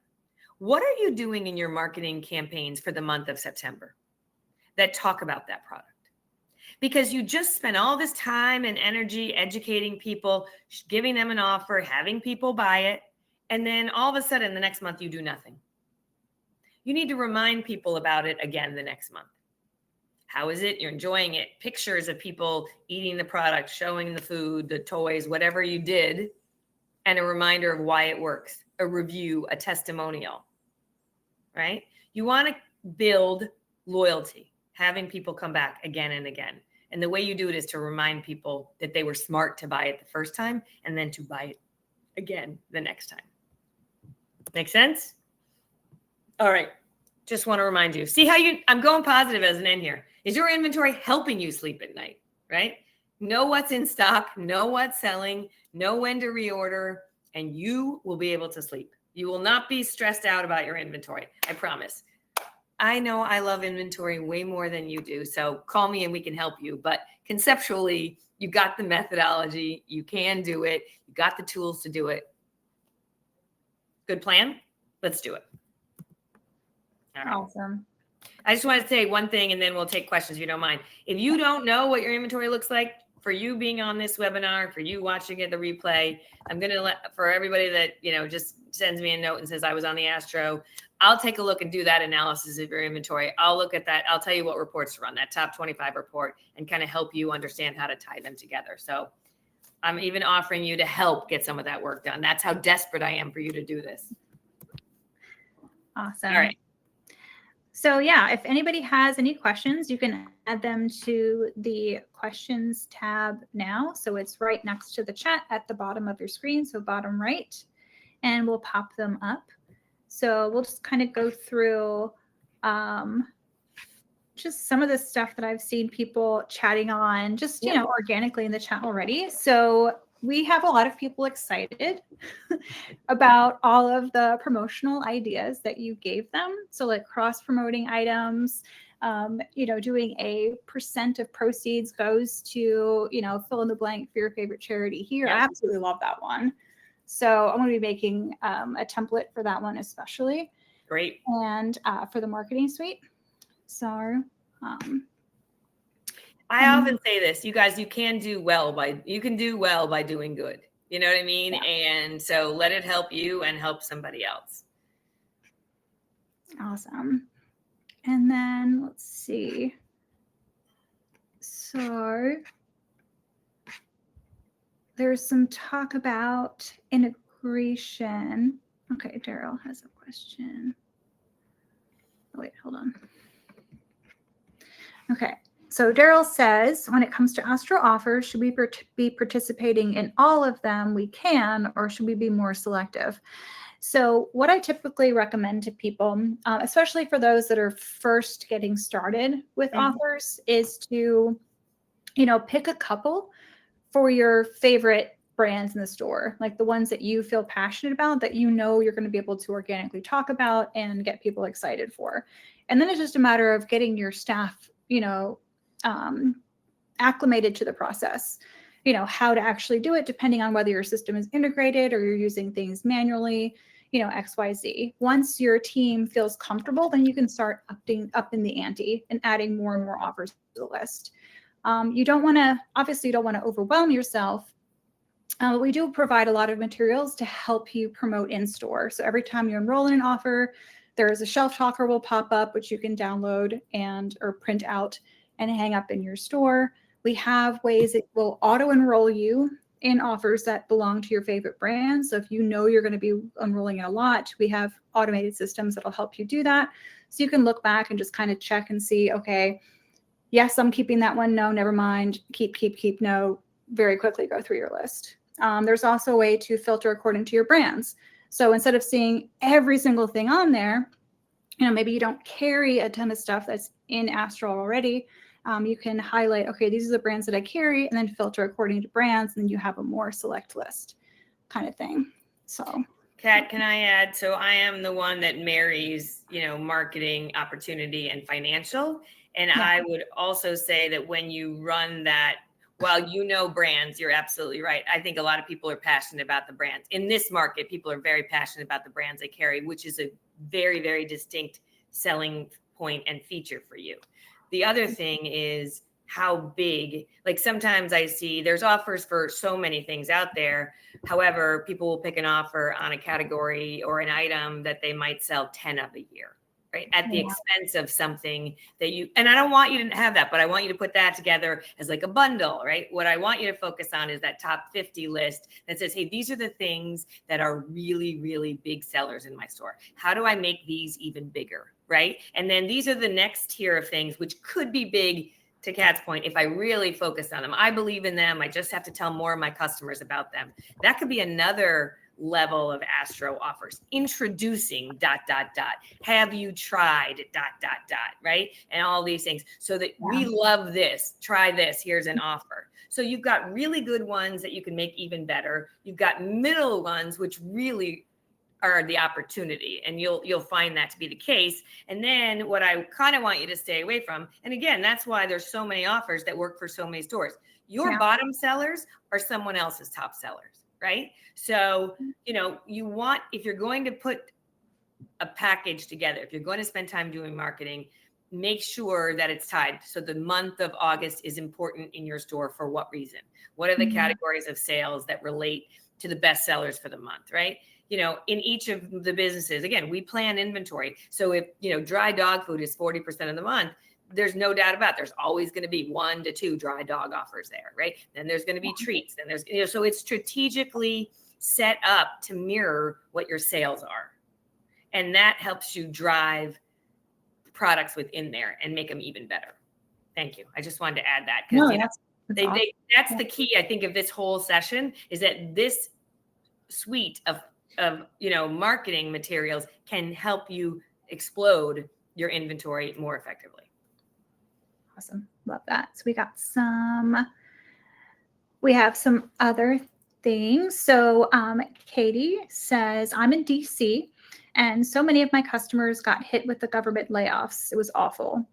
what are you doing in your marketing campaigns for the month of September that talk about that product? Because you just spent all this time and energy educating people, giving them an offer, having people buy it, and then all of a sudden the next month you do nothing. You need to remind people about it again the next month. How is it? You're enjoying it. Pictures of people eating the product, showing the food, the toys, whatever you did, and a reminder of why it works, a review, a testimonial, right? You want to build loyalty, having people come back again and again. And the way you do it is to remind people that they were smart to buy it the first time and then to buy it again the next time. Make sense? All right. Just want to remind you. See how I'm going positive as an end here. Is your inventory helping you sleep at night, right? Know what's in stock, know what's selling, know when to reorder, and you will be able to sleep. You will not be stressed out about your inventory. I promise. I know I love inventory way more than you do. So call me and we can help you. But conceptually, you got the methodology. You can do it. You got the tools to do it. Good plan? Let's do it. All right. Awesome. I just want to say one thing and then we'll take questions if you don't mind. If you don't know what your inventory looks like, for you being on this webinar, for you watching it, the replay, I'm going to for everybody that, just sends me a note and says I was on the Astro, I'll take a look and do that analysis of your inventory. I'll look at that. I'll tell you what reports to run, that top 25 report, and kind of help you understand how to tie them together. So I'm even offering you to help get some of that work done. That's how desperate I am for you to do this. Awesome. All right. So yeah, if anybody has any questions, you can add them to the questions tab now. So it's right next to the chat at the bottom of your screen, so bottom right, and we'll pop them up. So we'll just kind of go through just some of the stuff that I've seen people chatting on, just, organically in the chat already. So we have a lot of people excited about all of the promotional ideas that you gave them. So like cross-promoting items, doing a % of proceeds goes to, fill in the blank for your favorite charity here. Yeah. I absolutely love that one. So I'm going to be making a template for that one especially. Great. And for the marketing suite. So I often say this, you guys, you can do well by doing good. You know what I mean? Yeah. And so let it help you and help somebody else. Awesome. And then let's see. So there's some talk about integration. Okay, Daryl has a question. Oh, wait, hold on. Okay. So Daryl says, when it comes to Astro offers, should we be participating in all of them we can, or should we be more selective? So what I typically recommend to people, especially for those that are first getting started with offers, is to, pick a couple for your favorite brands in the store, like the ones that you feel passionate about, that you're going to be able to organically talk about and get people excited for. And then it's just a matter of getting your staff, acclimated to the process, how to actually do it, depending on whether your system is integrated or you're using things manually. XYZ. Once your team feels comfortable, then you can start upping the ante and adding more and more offers to the list. You don't want to overwhelm yourself. But we do provide a lot of materials to help you promote in store. So every time you enroll in an offer, there is a shelf talker will pop up, which you can download or print out and hang up in your store. We have ways that will auto enroll you in offers that belong to your favorite brands. So if you know you're going to be enrolling in a lot, we have automated systems that'll help you do that. So you can look back and just kind of check and see, okay, yes, I'm keeping that one. No, never mind. Keep, no. Very quickly go through your list. There's also a way to filter according to your brands. So instead of seeing every single thing on there, maybe you don't carry a ton of stuff that's in Astro already. You can highlight, okay, these are the brands that I carry, and then filter according to brands, and then you have a more select list kind of thing. So, Kat, can I add? So I am the one that marries, marketing, opportunity, and financial. And yeah. I would also say that when you run that, while brands, you're absolutely right. I think a lot of people are passionate about the brands. In this market, people are very passionate about the brands they carry, which is a very, very distinct selling point and feature for you. The other thing is how big, like sometimes I see there's offers for so many things out there. However, people will pick an offer on a category or an item that they might sell 10 of a year, right? At the expense of something that and I don't want you to have that, but I want you to put that together as like a bundle, right? What I want you to focus on is that top 50 list that says, hey, these are the things that are really, really big sellers in my store. How do I make these even bigger, right? And then these are the next tier of things, which could be big, to Kat's point, if I really focus on them. I believe in them. I just have to tell more of my customers about them. That could be another level of Astro offers. Introducing ... Have you tried ... right? And all these things, so that we love this. Try this. Here's an offer. So you've got really good ones that you can make even better. You've got middle ones, which really are the opportunity, and you'll find that to be the case. And then what I kind of want you to stay away from, and again, that's why there's so many offers that work for so many stores. Your bottom sellers are someone else's top sellers, right? So, you want, if you're going to put a package together, if you're going to spend time doing marketing, make sure that it's tied. So the month of August is important in your store. For what reason? What are the categories of sales that relate to the best sellers for the month, right? In each of the businesses, again, we plan inventory. So if, dry dog food is 40% of the month, there's no doubt about it. There's always going to be 1 to 2 dry dog offers there, right? Then there's going to be treats. Then there's, so it's strategically set up to mirror what your sales are. And that helps you drive products within there and make them even better. Thank you. I just wanted to add that because that's the key, I think, of this whole session, is that this suite of marketing materials can help you explode your inventory more effectively. Awesome. Love that. So we have some other things. So Katie says, I'm in DC, and so many of my customers got hit with the government layoffs. It was awful.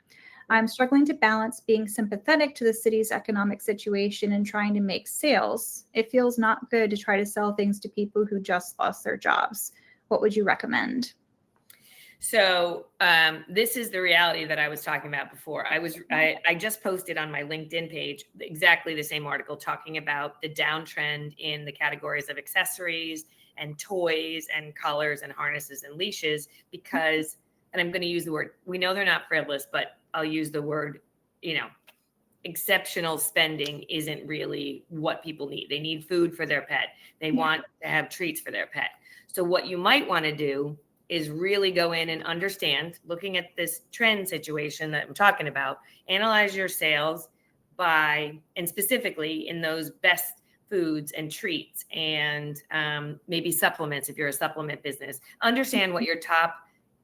I'm struggling to balance being sympathetic to the city's economic situation and trying to make sales. It feels not good to try to sell things to people who just lost their jobs. What would you recommend? So this is the reality that I was talking about before. I just posted on my LinkedIn page exactly the same article talking about the downtrend in the categories of accessories and toys and collars and harnesses and leashes, because, and I'm going to use the word, we know they're not frivolous, but I'll use the word, exceptional spending isn't really what people need. They need food for their pet. They want to have treats for their pet. So what you might want to do is really go in and understand, looking at this trend situation that I'm talking about, analyze your sales and specifically in those best foods and treats and maybe supplements if you're a supplement business. Understand what your top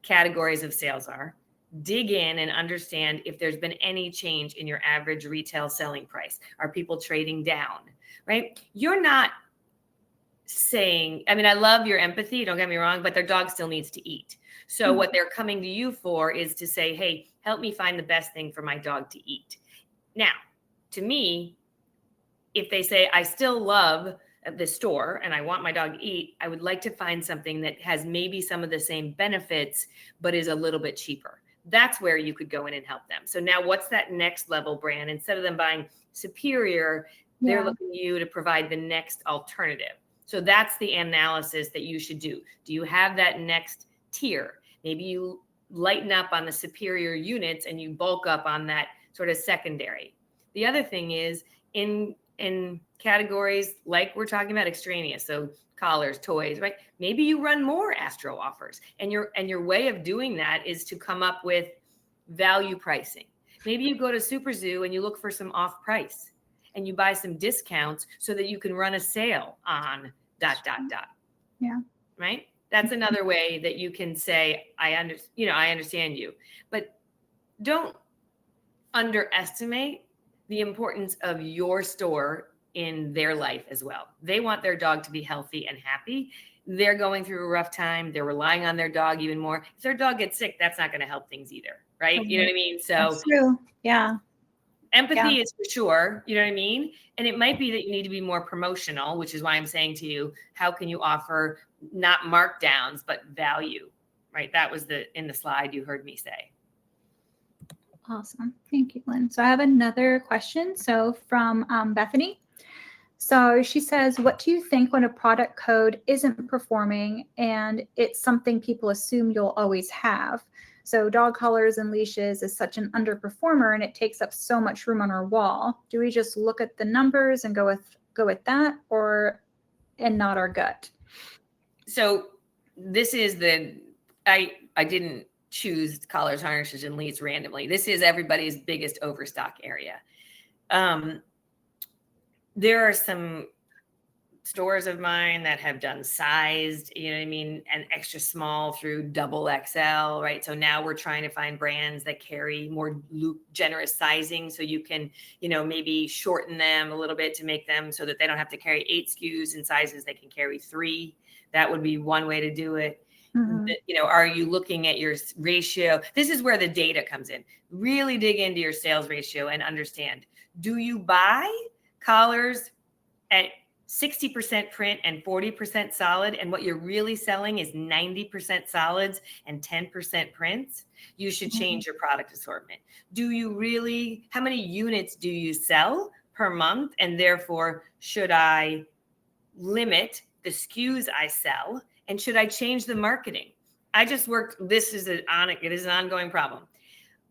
categories of sales are. Dig in and understand if there's been any change in your average retail selling price. Are people trading down, right? You're not saying, I love your empathy, don't get me wrong, but their dog still needs to eat. So what they're coming to you for is to say, hey, help me find the best thing for my dog to eat. Now, to me, if they say, I still love the store and I want my dog to eat, I would like to find something that has maybe some of the same benefits, but is a little bit cheaper. That's where you could go in and help them. So now what's that next level brand? Instead of them buying superior, they're looking at you to provide the next alternative. So that's the analysis that you should do. Do you have that next tier? Maybe you lighten up on the superior units and you bulk up on that sort of secondary. The other thing is in categories like we're talking about extraneous, so collars, toys, right? Maybe you run more Astro offers, and your way of doing that is to come up with value pricing. Maybe you go to Super Zoo and you look for some off price and you buy some discounts so that you can run a sale on ... Yeah. Right? That's another way that you can say, I understand you, but don't underestimate the importance of your store in their life as well. They want their dog to be healthy and happy. They're going through a rough time. They're relying on their dog even more. If their dog gets sick, that's not going to help things either. Right? You know what I mean? So that's true. Yeah. empathy is for sure. You know what I mean? And it might be that you need to be more promotional, which is why I'm saying to you, how can you offer not markdowns, but value? Right? That was in the slide you heard me say. Awesome. Thank you, Lynn. So I have another question. So from Bethany. So she says, what do you think when a product code isn't performing and it's something people assume you'll always have? So dog collars and leashes is such an underperformer and it takes up so much room on our wall. Do we just look at the numbers and go with that, and not our gut? So this is I didn't choose collars, harnesses, and leads randomly. This is everybody's biggest overstock area. There are some stores of mine that have done sized, you know what I mean, and extra small through double XL, right? So now we're trying to find brands that carry more generous sizing so you can, maybe shorten them a little bit to make them so that they don't have to carry 8 SKUs in sizes, they can carry 3. That would be one way to do it. Mm-hmm. Are you looking at your ratio? This is where the data comes in. Really dig into your sales ratio and understand, do you buy collars at 60% print and 40% solid, and what you're really selling is 90% solids and 10% prints? You should change your product assortment. How many units do you sell per month? And therefore, should I limit the SKUs I sell? And should I change the marketing? This is an ongoing problem.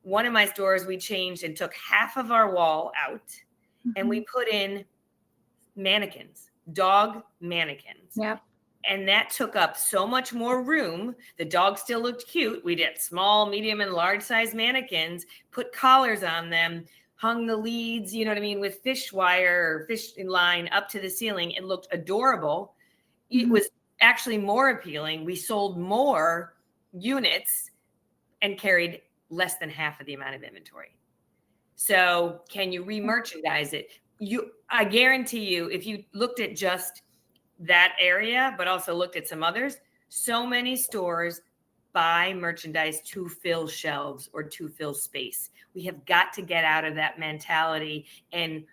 One of my stores, we changed and took half of our wall out, and we put in mannequins, dog mannequins. Yeah. And that took up so much more room. The dog still looked cute. We did small, medium, and large size mannequins, put collars on them, hung the leads, with fish wire or fish line up to the ceiling. It looked adorable. It was actually more appealing. We sold more units and carried less than half of the amount of inventory. So can you re-merchandise it? I guarantee you, if you looked at just that area, but also looked at some others, so many stores buy merchandise to fill shelves or to fill space. We have got to get out of that mentality and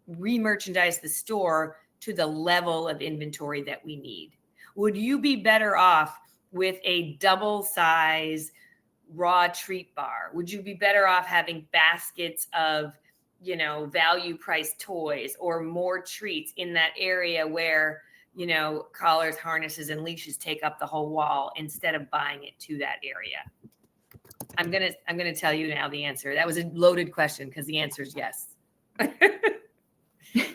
re-merchandise the store to the level of inventory that we need. Would you be better off with a double size raw treat bar? Would you be better off having baskets of, value priced toys or more treats in that area where, collars, harnesses, and leashes take up the whole wall instead of buying it to that area? I'm gonna tell you now the answer. That was a loaded question because the answer is yes.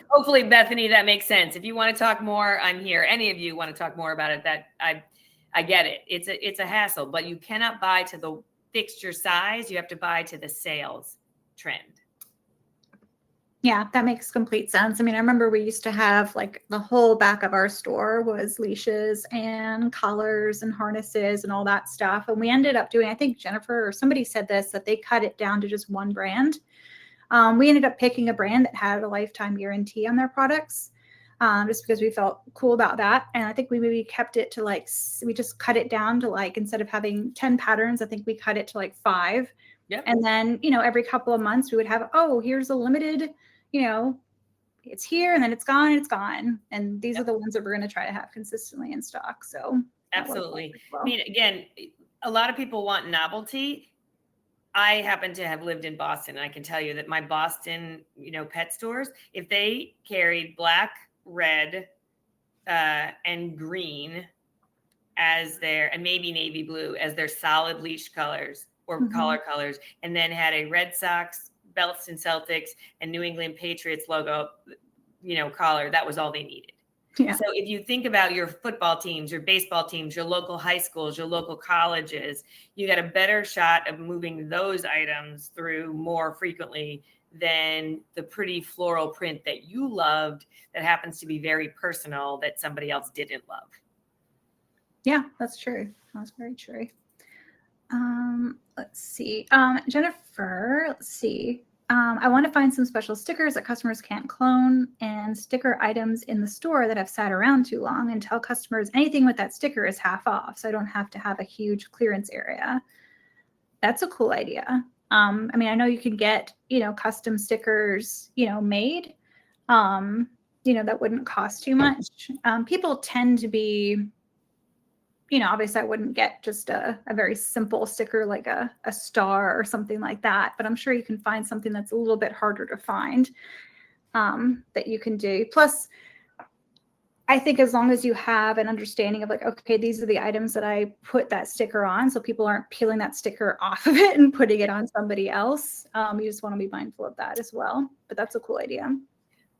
Hopefully, Bethany, that makes sense. If you want to talk more, I'm here. Any of you want to talk more about it, that I get it. It's a hassle, but you cannot buy to the fixture size. You have to buy to the sales trend. Yeah, that makes complete sense. I mean, I remember we used to have the whole back of our store was leashes and collars and harnesses and all that stuff. And we ended up doing, I think Jennifer or somebody said this, that they cut it down to just one brand. We ended up picking a brand that had a lifetime guarantee on their products, just because we felt cool about that. And I think we maybe kept it to we just cut it down to instead of having 10 patterns, I think we cut it to 5. Yep. And then, every couple of months we would have, here's a limited, it's here and then it's gone, it's gone. And these are the ones that we're going to try to have consistently in stock. So absolutely. Well. I mean, again, a lot of people want novelty. I happen to have lived in Boston, and I can tell you that my Boston, pet stores, if they carried black, red, and green as their, and maybe navy blue as their solid leash colors or collar colors, and then had a Red Sox, Boston Celtics, and New England Patriots logo, collar, that was all they needed. Yeah. So if you think about your football teams, your baseball teams, your local high schools, your local colleges, you got a better shot of moving those items through more frequently than the pretty floral print that you loved that happens to be very personal that somebody else didn't love. Yeah, that's true. That's very true. Let's see. Jennifer, let's see. I want to find some special stickers that customers can't clone and sticker items in the store that have sat around too long, and tell customers anything with that sticker is half off, so I don't have to have a huge clearance area. That's a cool idea. I mean, I know you can get, custom stickers, made, that wouldn't cost too much. People tend to be, obviously I wouldn't get just a very simple sticker like a star or something like that, but I'm sure you can find something that's a little bit harder to find that you can do. Plus, I think as long as you have an understanding of like, okay, these are the items that I put that sticker on, so people aren't peeling that sticker off of it and putting it on somebody else. You just want to be mindful of that as well. But that's a cool idea.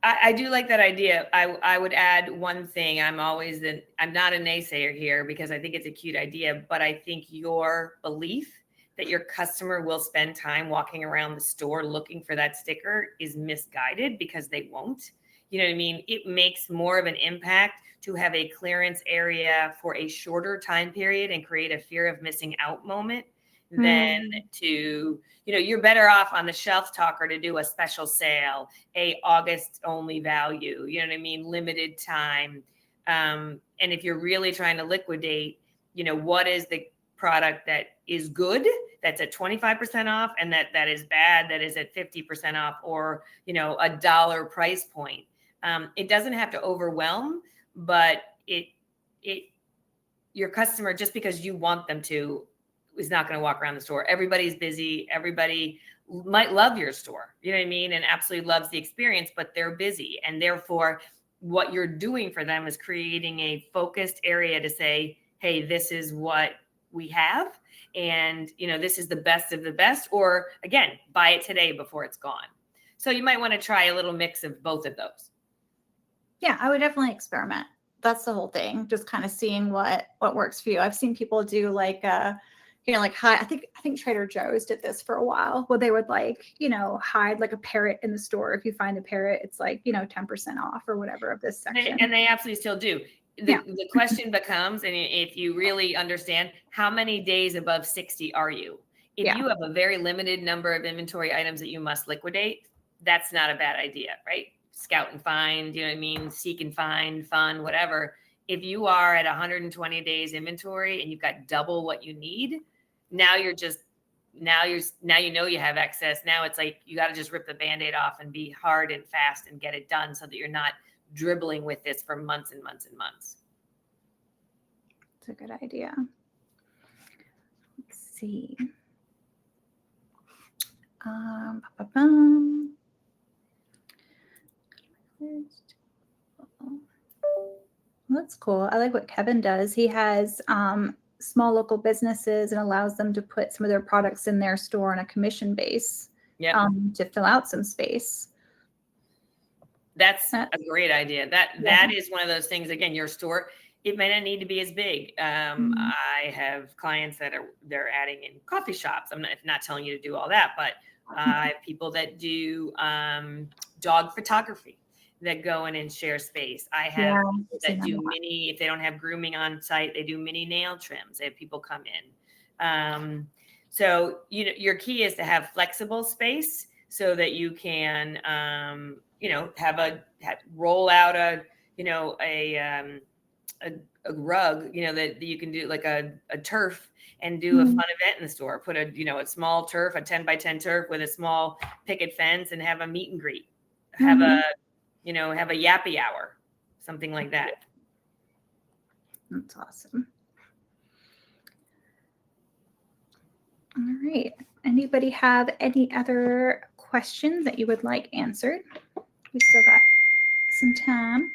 I do like that idea. I would add one thing. I'm not a naysayer here because I think it's a cute idea, but I think your belief that your customer will spend time walking around the store looking for that sticker is misguided, because they won't. You know what I mean? It makes more of an impact to have a clearance area for a shorter time period and create a fear of missing out moment than to, you're better off on the shelf talker to do a special sale, a August only value, you know what I mean? Limited time. And if you're really trying to liquidate, what is the product that is good, that's at 25% off, and that is bad, that is at 50% off, or, a dollar price point. It doesn't have to overwhelm, but your customer, just because you want them to, is not going to walk around the store. Everybody's busy. Everybody might love your store, you know what I mean? And absolutely loves the experience, but they're busy. And therefore, what you're doing for them is creating a focused area to say, hey, this is what we have. And, this is the best of the best. Or again, buy it today before it's gone. So you might want to try a little mix of both of those. Yeah, I would definitely experiment. That's the whole thing. Just kind of seeing what works for you. I've seen people do like, I think Trader Joe's did this for a while, where they would hide like a parrot in the store. If you find the parrot, it's 10% off or whatever of this section. And they absolutely still do. The question becomes, and if you really understand, how many days above 60 are you? If you have a very limited number of inventory items that you must liquidate, that's not a bad idea, right? Scout and find, you know what I mean? Seek and find, fun, whatever. If you are at 120 days inventory and you've got double what you need, now you have excess. Now it's like you got to just rip the Band-Aid off and be hard and fast and get it done, so that you're not dribbling with this for months and months and months. It's a good idea. Let's see. That's cool. I like what Kevin does. He has small local businesses and allows them to put some of their products in their store on a commission base to fill out some space. That's a great idea. That is one of those things. Again, your store, it may not need to be as big. I have clients that they're adding in coffee shops. I'm not telling you to do all that, but I have people that do dog photography that go in and share space. I have people that do mini, if they don't have grooming on site, they do mini nail trims. They have people come in. So your key is to have flexible space so that you can roll out a rug, that you can do like a turf and do a fun event in the store. Put a small turf, a 10 by 10 turf with a small picket fence, and have a meet and greet. Have have a yappy hour, something like that. That's awesome. All right. Anybody have any other questions that you would like answered? We still got some time.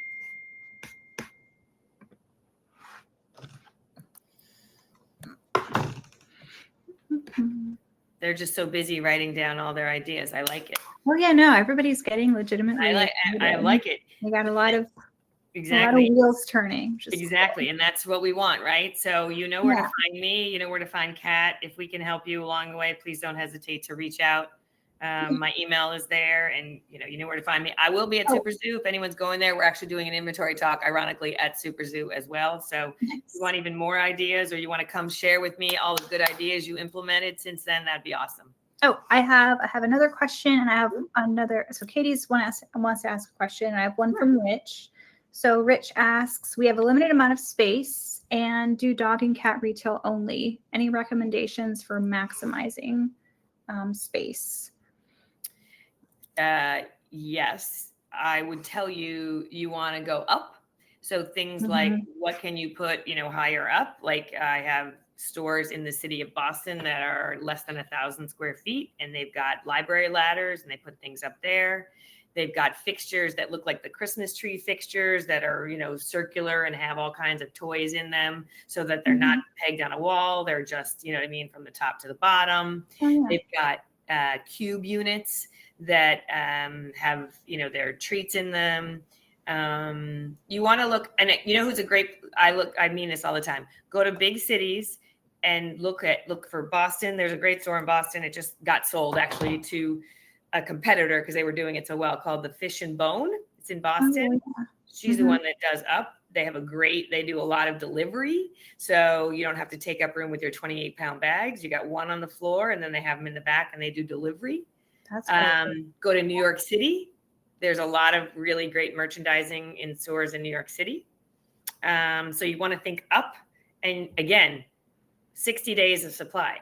They're just so busy writing down all their ideas. I like it. Oh yeah, no, everybody's getting legitimately. I like it. We got a lot of Exactly. wheels turning. Exactly. And that's what we want, right? So where to find me, where to find Kat. If we can help you along the way, please don't hesitate to reach out. My email is there, and you know where to find me. I will be at Super Zoo. If anyone's going there, we're actually doing an inventory talk, ironically, at Super Zoo as well. So if you want even more ideas, or you want to come share with me all the good ideas you implemented since then, that'd be awesome. Oh, I have another question, and I have another. So Katie's wants to ask a question, and I have one from Rich. So Rich asks, we have a limited amount of space and do dog and cat retail only. Any recommendations for maximizing space? Yes, I would tell you want to go up. So things like, what can you put, higher up? Like I have stores in the city of Boston that are less than 1,000 square feet, and they've got library ladders, and they put things up there. They've got fixtures that look like the Christmas tree fixtures that are, circular and have all kinds of toys in them, so that they're not pegged on a wall. They're just, from the top to the bottom. Oh, yeah. They've got cube units that have, their treats in them. You want to look, and who's a great, I mean this all the time, go to big cities and look for Boston. There's a great store in Boston. It just got sold actually to a competitor because they were doing it so well, called the Fish and Bone. It's in Boston. Oh, yeah. She's the one that does up. They do a lot of delivery. So you don't have to take up room with your 28-pound bags. You got one on the floor, and then they have them in the back, and they do delivery. That's go to New York City. There's a lot of really great merchandising in stores in New York City. So you want to think up, and again, 60 days of supply,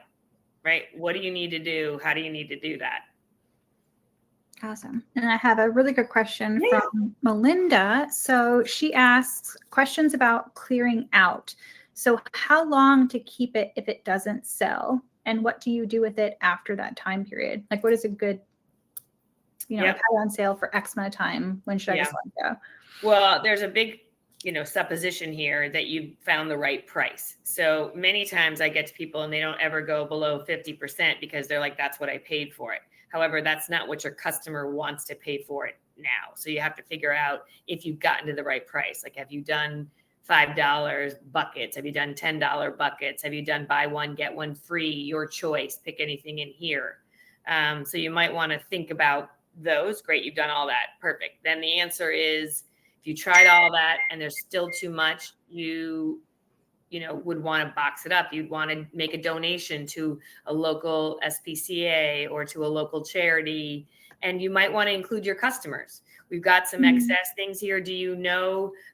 right? What do you need to do? How do you need to do that? Awesome. And I have a really good question from Melinda. So she asks questions about clearing out. So how long to keep it if it doesn't sell? And what do you do with it after that time period? Like, what is a good, like how on sale for X amount of time? When should I just let it go? Well, there's a big, supposition here that you found the right price. So many times I get to people and they don't ever go below 50% because they're like, that's what I paid for it. However, that's not what your customer wants to pay for it now. So you have to figure out if you've gotten to the right price. Like, have you done $5 buckets? Have you done $10 buckets? Have you done buy one, get one free, your choice, pick anything in here? So you might want to think about those. Great, you've done all that. Perfect. Then the answer is, if you tried all that and there's still too much, you would want to box it up. You'd want to make a donation to a local SPCA or to a local charity. And you might want to include your customers. We've got some excess things here. Do you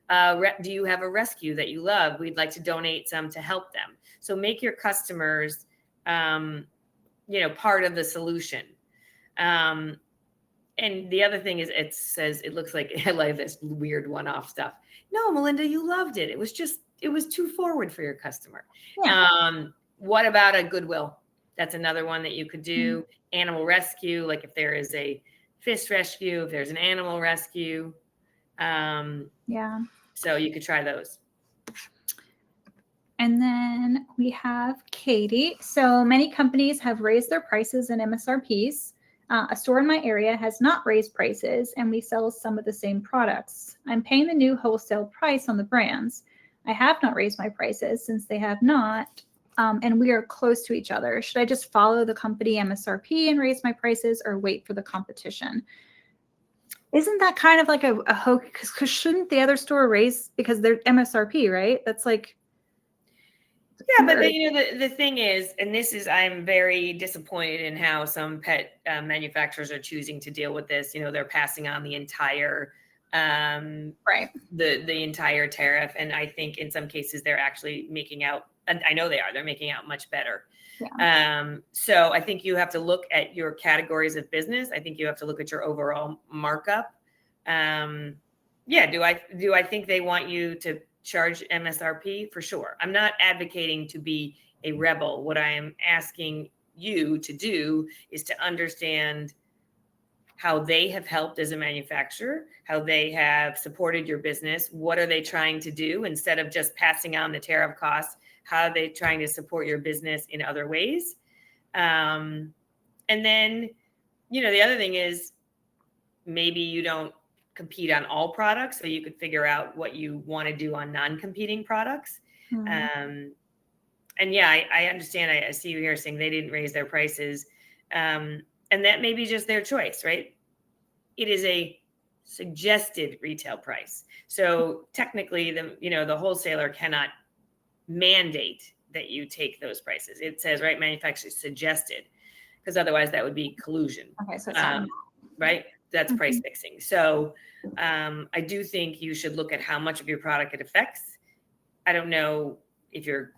have a rescue that you love? We'd like to donate some to help them. So make your customers, part of the solution. And the other thing is, it looks like I like this weird one-off stuff. No, Melinda, you loved it. It was too forward for your customer. Yeah. What about a Goodwill? That's another one that you could do. Animal rescue, like if there is a fish rescue, if there's an animal rescue. So you could try those. And then we have Katie. So many companies have raised their prices and MSRPs. A store in my area has not raised prices, and we sell some of the same products. I'm paying the new wholesale price on the brands. I have not raised my prices since they have not, and we are close to each other. Should I just follow the company MSRP and raise my prices, or wait for the competition? Isn't that kind of like a hoax? Because shouldn't the other store raise because they're MSRP, right? That's like... Yeah, but the thing is, and I'm very disappointed in how some pet manufacturers are choosing to deal with this. They're passing on the entire the entire tariff, and I think in some cases they're actually making out. And I know they're making out much better. Yeah. So I think you have to look at your categories of business. I think you have to look at your overall markup. Yeah, do I think they want you to charge MSRP? For sure. I'm not advocating to be a rebel. What I am asking you to do is to understand how they have helped as a manufacturer, how they have supported your business. What are they trying to do instead of just passing on the tariff costs? How are they trying to support your business in other ways? And then, the other thing is maybe you don't compete on all products, so you could figure out what you want to do on non-competing products. And yeah, I understand. I see you here saying they didn't raise their prices. And that may be just their choice, right? It is a suggested retail price. So technically the wholesaler cannot mandate that you take those prices. It says, right, manufacturer suggested, because otherwise that would be collusion. Okay, so it's not right? That's price fixing. So I do think you should look at how much of your product it affects. I don't know if you're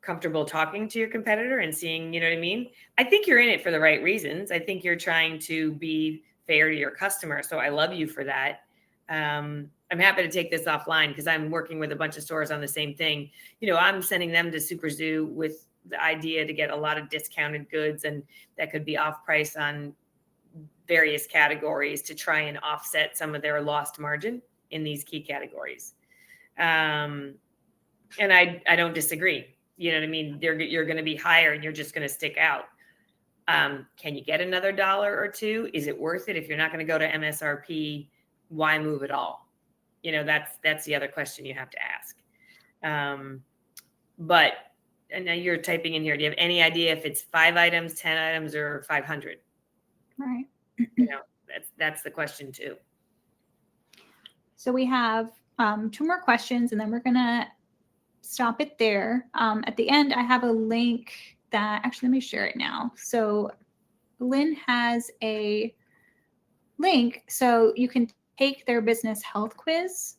comfortable talking to your competitor and seeing, you know what I mean? I think you're in it for the right reasons. I think you're trying to be fair to your customer. So I love you for that. I'm happy to take this offline because I'm working with a bunch of stores on the same thing. I'm sending them to Super Zoo with the idea to get a lot of discounted goods, and that could be off price on various categories to try and offset some of their lost margin in these key categories. And I don't disagree. You know what I mean? You're going to be higher and you're just going to stick out. Can you get another $1 or $2? Is it worth it? If you're not going to go to MSRP, why move at all? That's the other question you have to ask. But, and now you're typing in here. Do you have any idea if it's 5 items, 10 items, or 500? right. That's the question too. So we have 2 more questions, and then we're gonna stop it there. At the end, I have a link that actually, let me share it now. So Lynn has a link so you can take their business health quiz.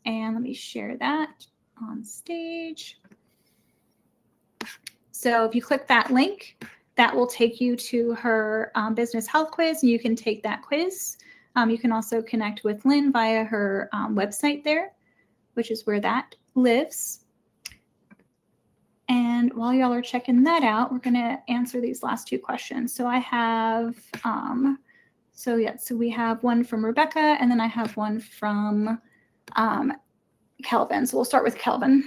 And let me share that on stage. So if you click that link, that will take you to her business health quiz, and you can take that quiz. You can also connect with Lynn via her website there, which is where that lives. And while y'all are checking that out, we're going to answer these last 2 questions. So I have, so we have one from Rebecca, and then I have one from Kelvin. So we'll start with Kelvin.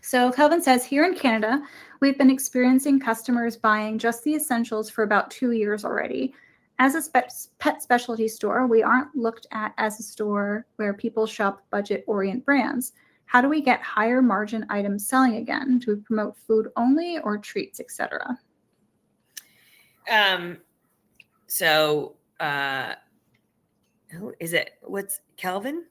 So Kelvin says, here in Canada, we've been experiencing customers buying just the essentials for about 2 years already. As a pet specialty store, we aren't looked at as a store where people shop budget-orient brands. How do we get higher margin items selling again? Do we promote food only or treats, etc.? Who is it? What's Kelvin?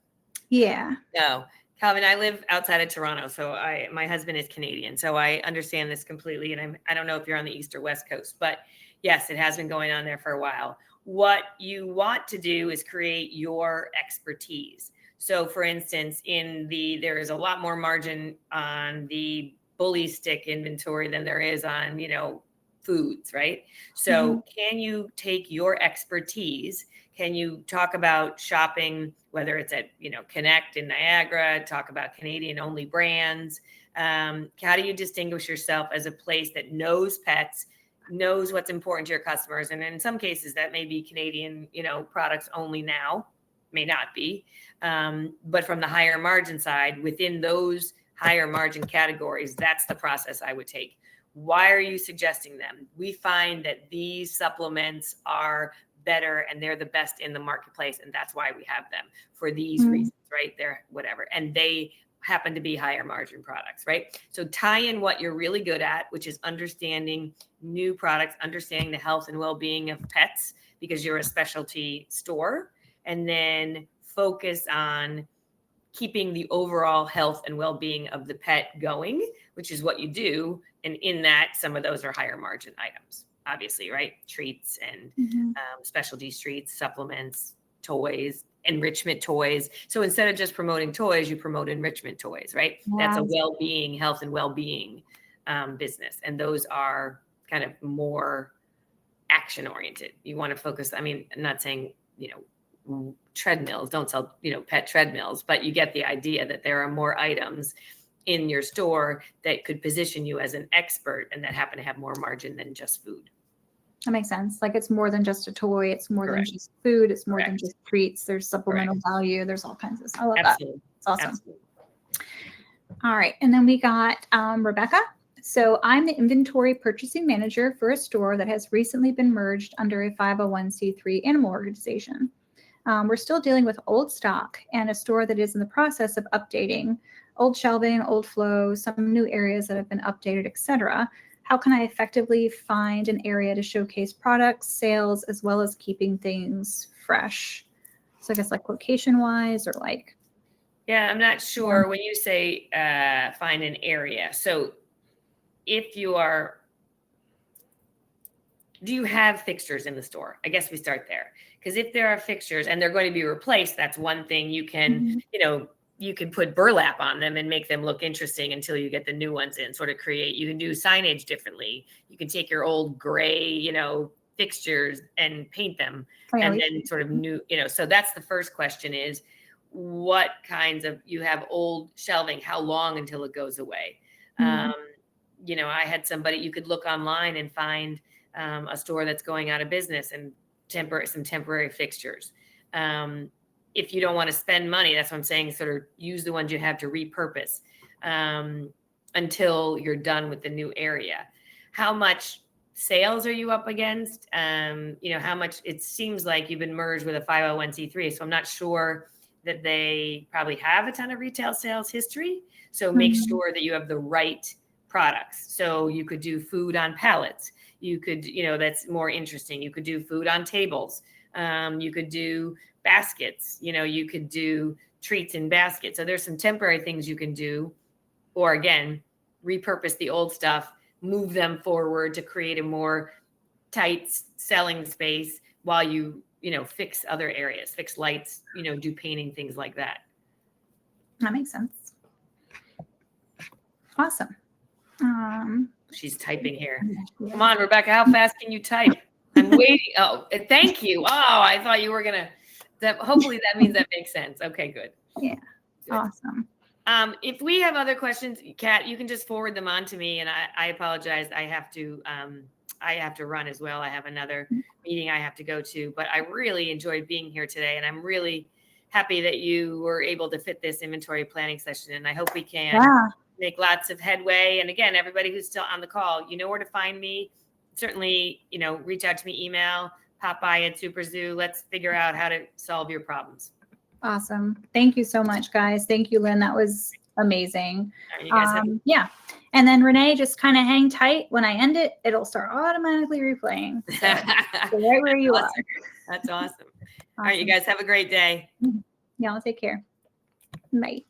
Yeah. No, Calvin, I live outside of Toronto, so my husband is Canadian, so I understand this completely. And I don't know if you're on the East or West Coast, but yes, it has been going on there for a while. What you want to do is create your expertise. So for instance, there is a lot more margin on the bully stick inventory than there is on, foods, right? So can you take your expertise? Can you talk about shopping, whether it's at, Connect in Niagara, talk about Canadian only brands? How do you distinguish yourself as a place that knows pets, knows what's important to your customers? And in some cases that may be Canadian, products only now, may not be. But from the higher margin side, within those higher margin categories, that's the process I would take. Why are you suggesting them? We find that these supplements are better and they're the best in the marketplace, and that's why we have them for these reasons, right? They're whatever, and they happen to be higher margin products, right? So tie in what you're really good at, which is understanding new products, understanding the health and well-being of pets, because you're a specialty store, and then focus on keeping the overall health and well-being of the pet going, which is what you do. And in that, some of those are higher margin items, obviously, right? Treats and specialty treats, supplements, toys, enrichment toys. So instead of just promoting toys, you promote enrichment toys, right? Wow. That's a well-being, health and well-being business. And those are kind of more action oriented. You want to focus, I'm not saying, treadmills, don't sell, pet treadmills, but you get the idea that there are more items in your store that could position you as an expert and that happen to have more margin than just food. That makes sense. Like it's more than just a toy. It's more Correct. than just food. It's more Correct. than just treats. There's supplemental value. There's all kinds of stuff. I love Absolutely. that. It's awesome. Absolutely. All right. And then we got Rebecca. So I'm the inventory purchasing manager for a store that has recently been merged under a 501c3 animal organization. We're still dealing with old stock and a store that is in the process of updating old shelving, old flow, some new areas that have been updated, etc. How can I effectively find an area to showcase products, sales, as well as keeping things fresh? So I guess like location wise or like. Yeah, I'm not sure when you say find an area. So if you are, do you have fixtures in the store? I guess we start there. Because if there are fixtures and they're going to be replaced, that's one thing you can, you can put burlap on them and make them look interesting until you get the new ones in, sort of create, you can do signage differently. You can take your old gray, fixtures and paint them and then sort of new, so that's the first question is what kinds of, you have old shelving, how long until it goes away? I had somebody, you could look online and find a store that's going out of business and some temporary fixtures. If you don't want to spend money, that's what I'm saying, sort of use the ones you have to repurpose until you're done with the new area. How much sales are you up against? How much, it seems like you've been merged with a 501c3, so I'm not sure that they probably have a ton of retail sales history. So make sure that you have the right products. So you could do food on pallets. You could, that's more interesting. You could do food on tables. You could do baskets, you could do treats in baskets. So there's some temporary things you can do, or again, repurpose the old stuff, move them forward to create a more tight selling space while you, fix other areas, fix lights, do painting, things like that. That makes sense. Awesome. She's typing here. Come on, Rebecca, how fast can you type? I'm waiting. Oh, thank you. Oh, I thought you were going to, hopefully that means that makes sense. Okay, good. Yeah. Good. Awesome. If we have other questions, Kat, you can just forward them on to me. And I apologize. I have to run as well. I have another meeting I have to go to, but I really enjoyed being here today. And I'm really happy that you were able to fit this inventory planning session. And I hope we can make lots of headway. And again, everybody who's still on the call, you know where to find me. Certainly, reach out to me, email, pop by at Super Zoo. Let's figure out how to solve your problems. Awesome. Thank you so much, guys. Thank you, Lynn. That was amazing. You guys yeah. And then Renee, just kind of hang tight. When I end it, it'll start automatically replaying. So right where you are. That's awesome. All right, you guys have a great day. Y'all take care. Bye.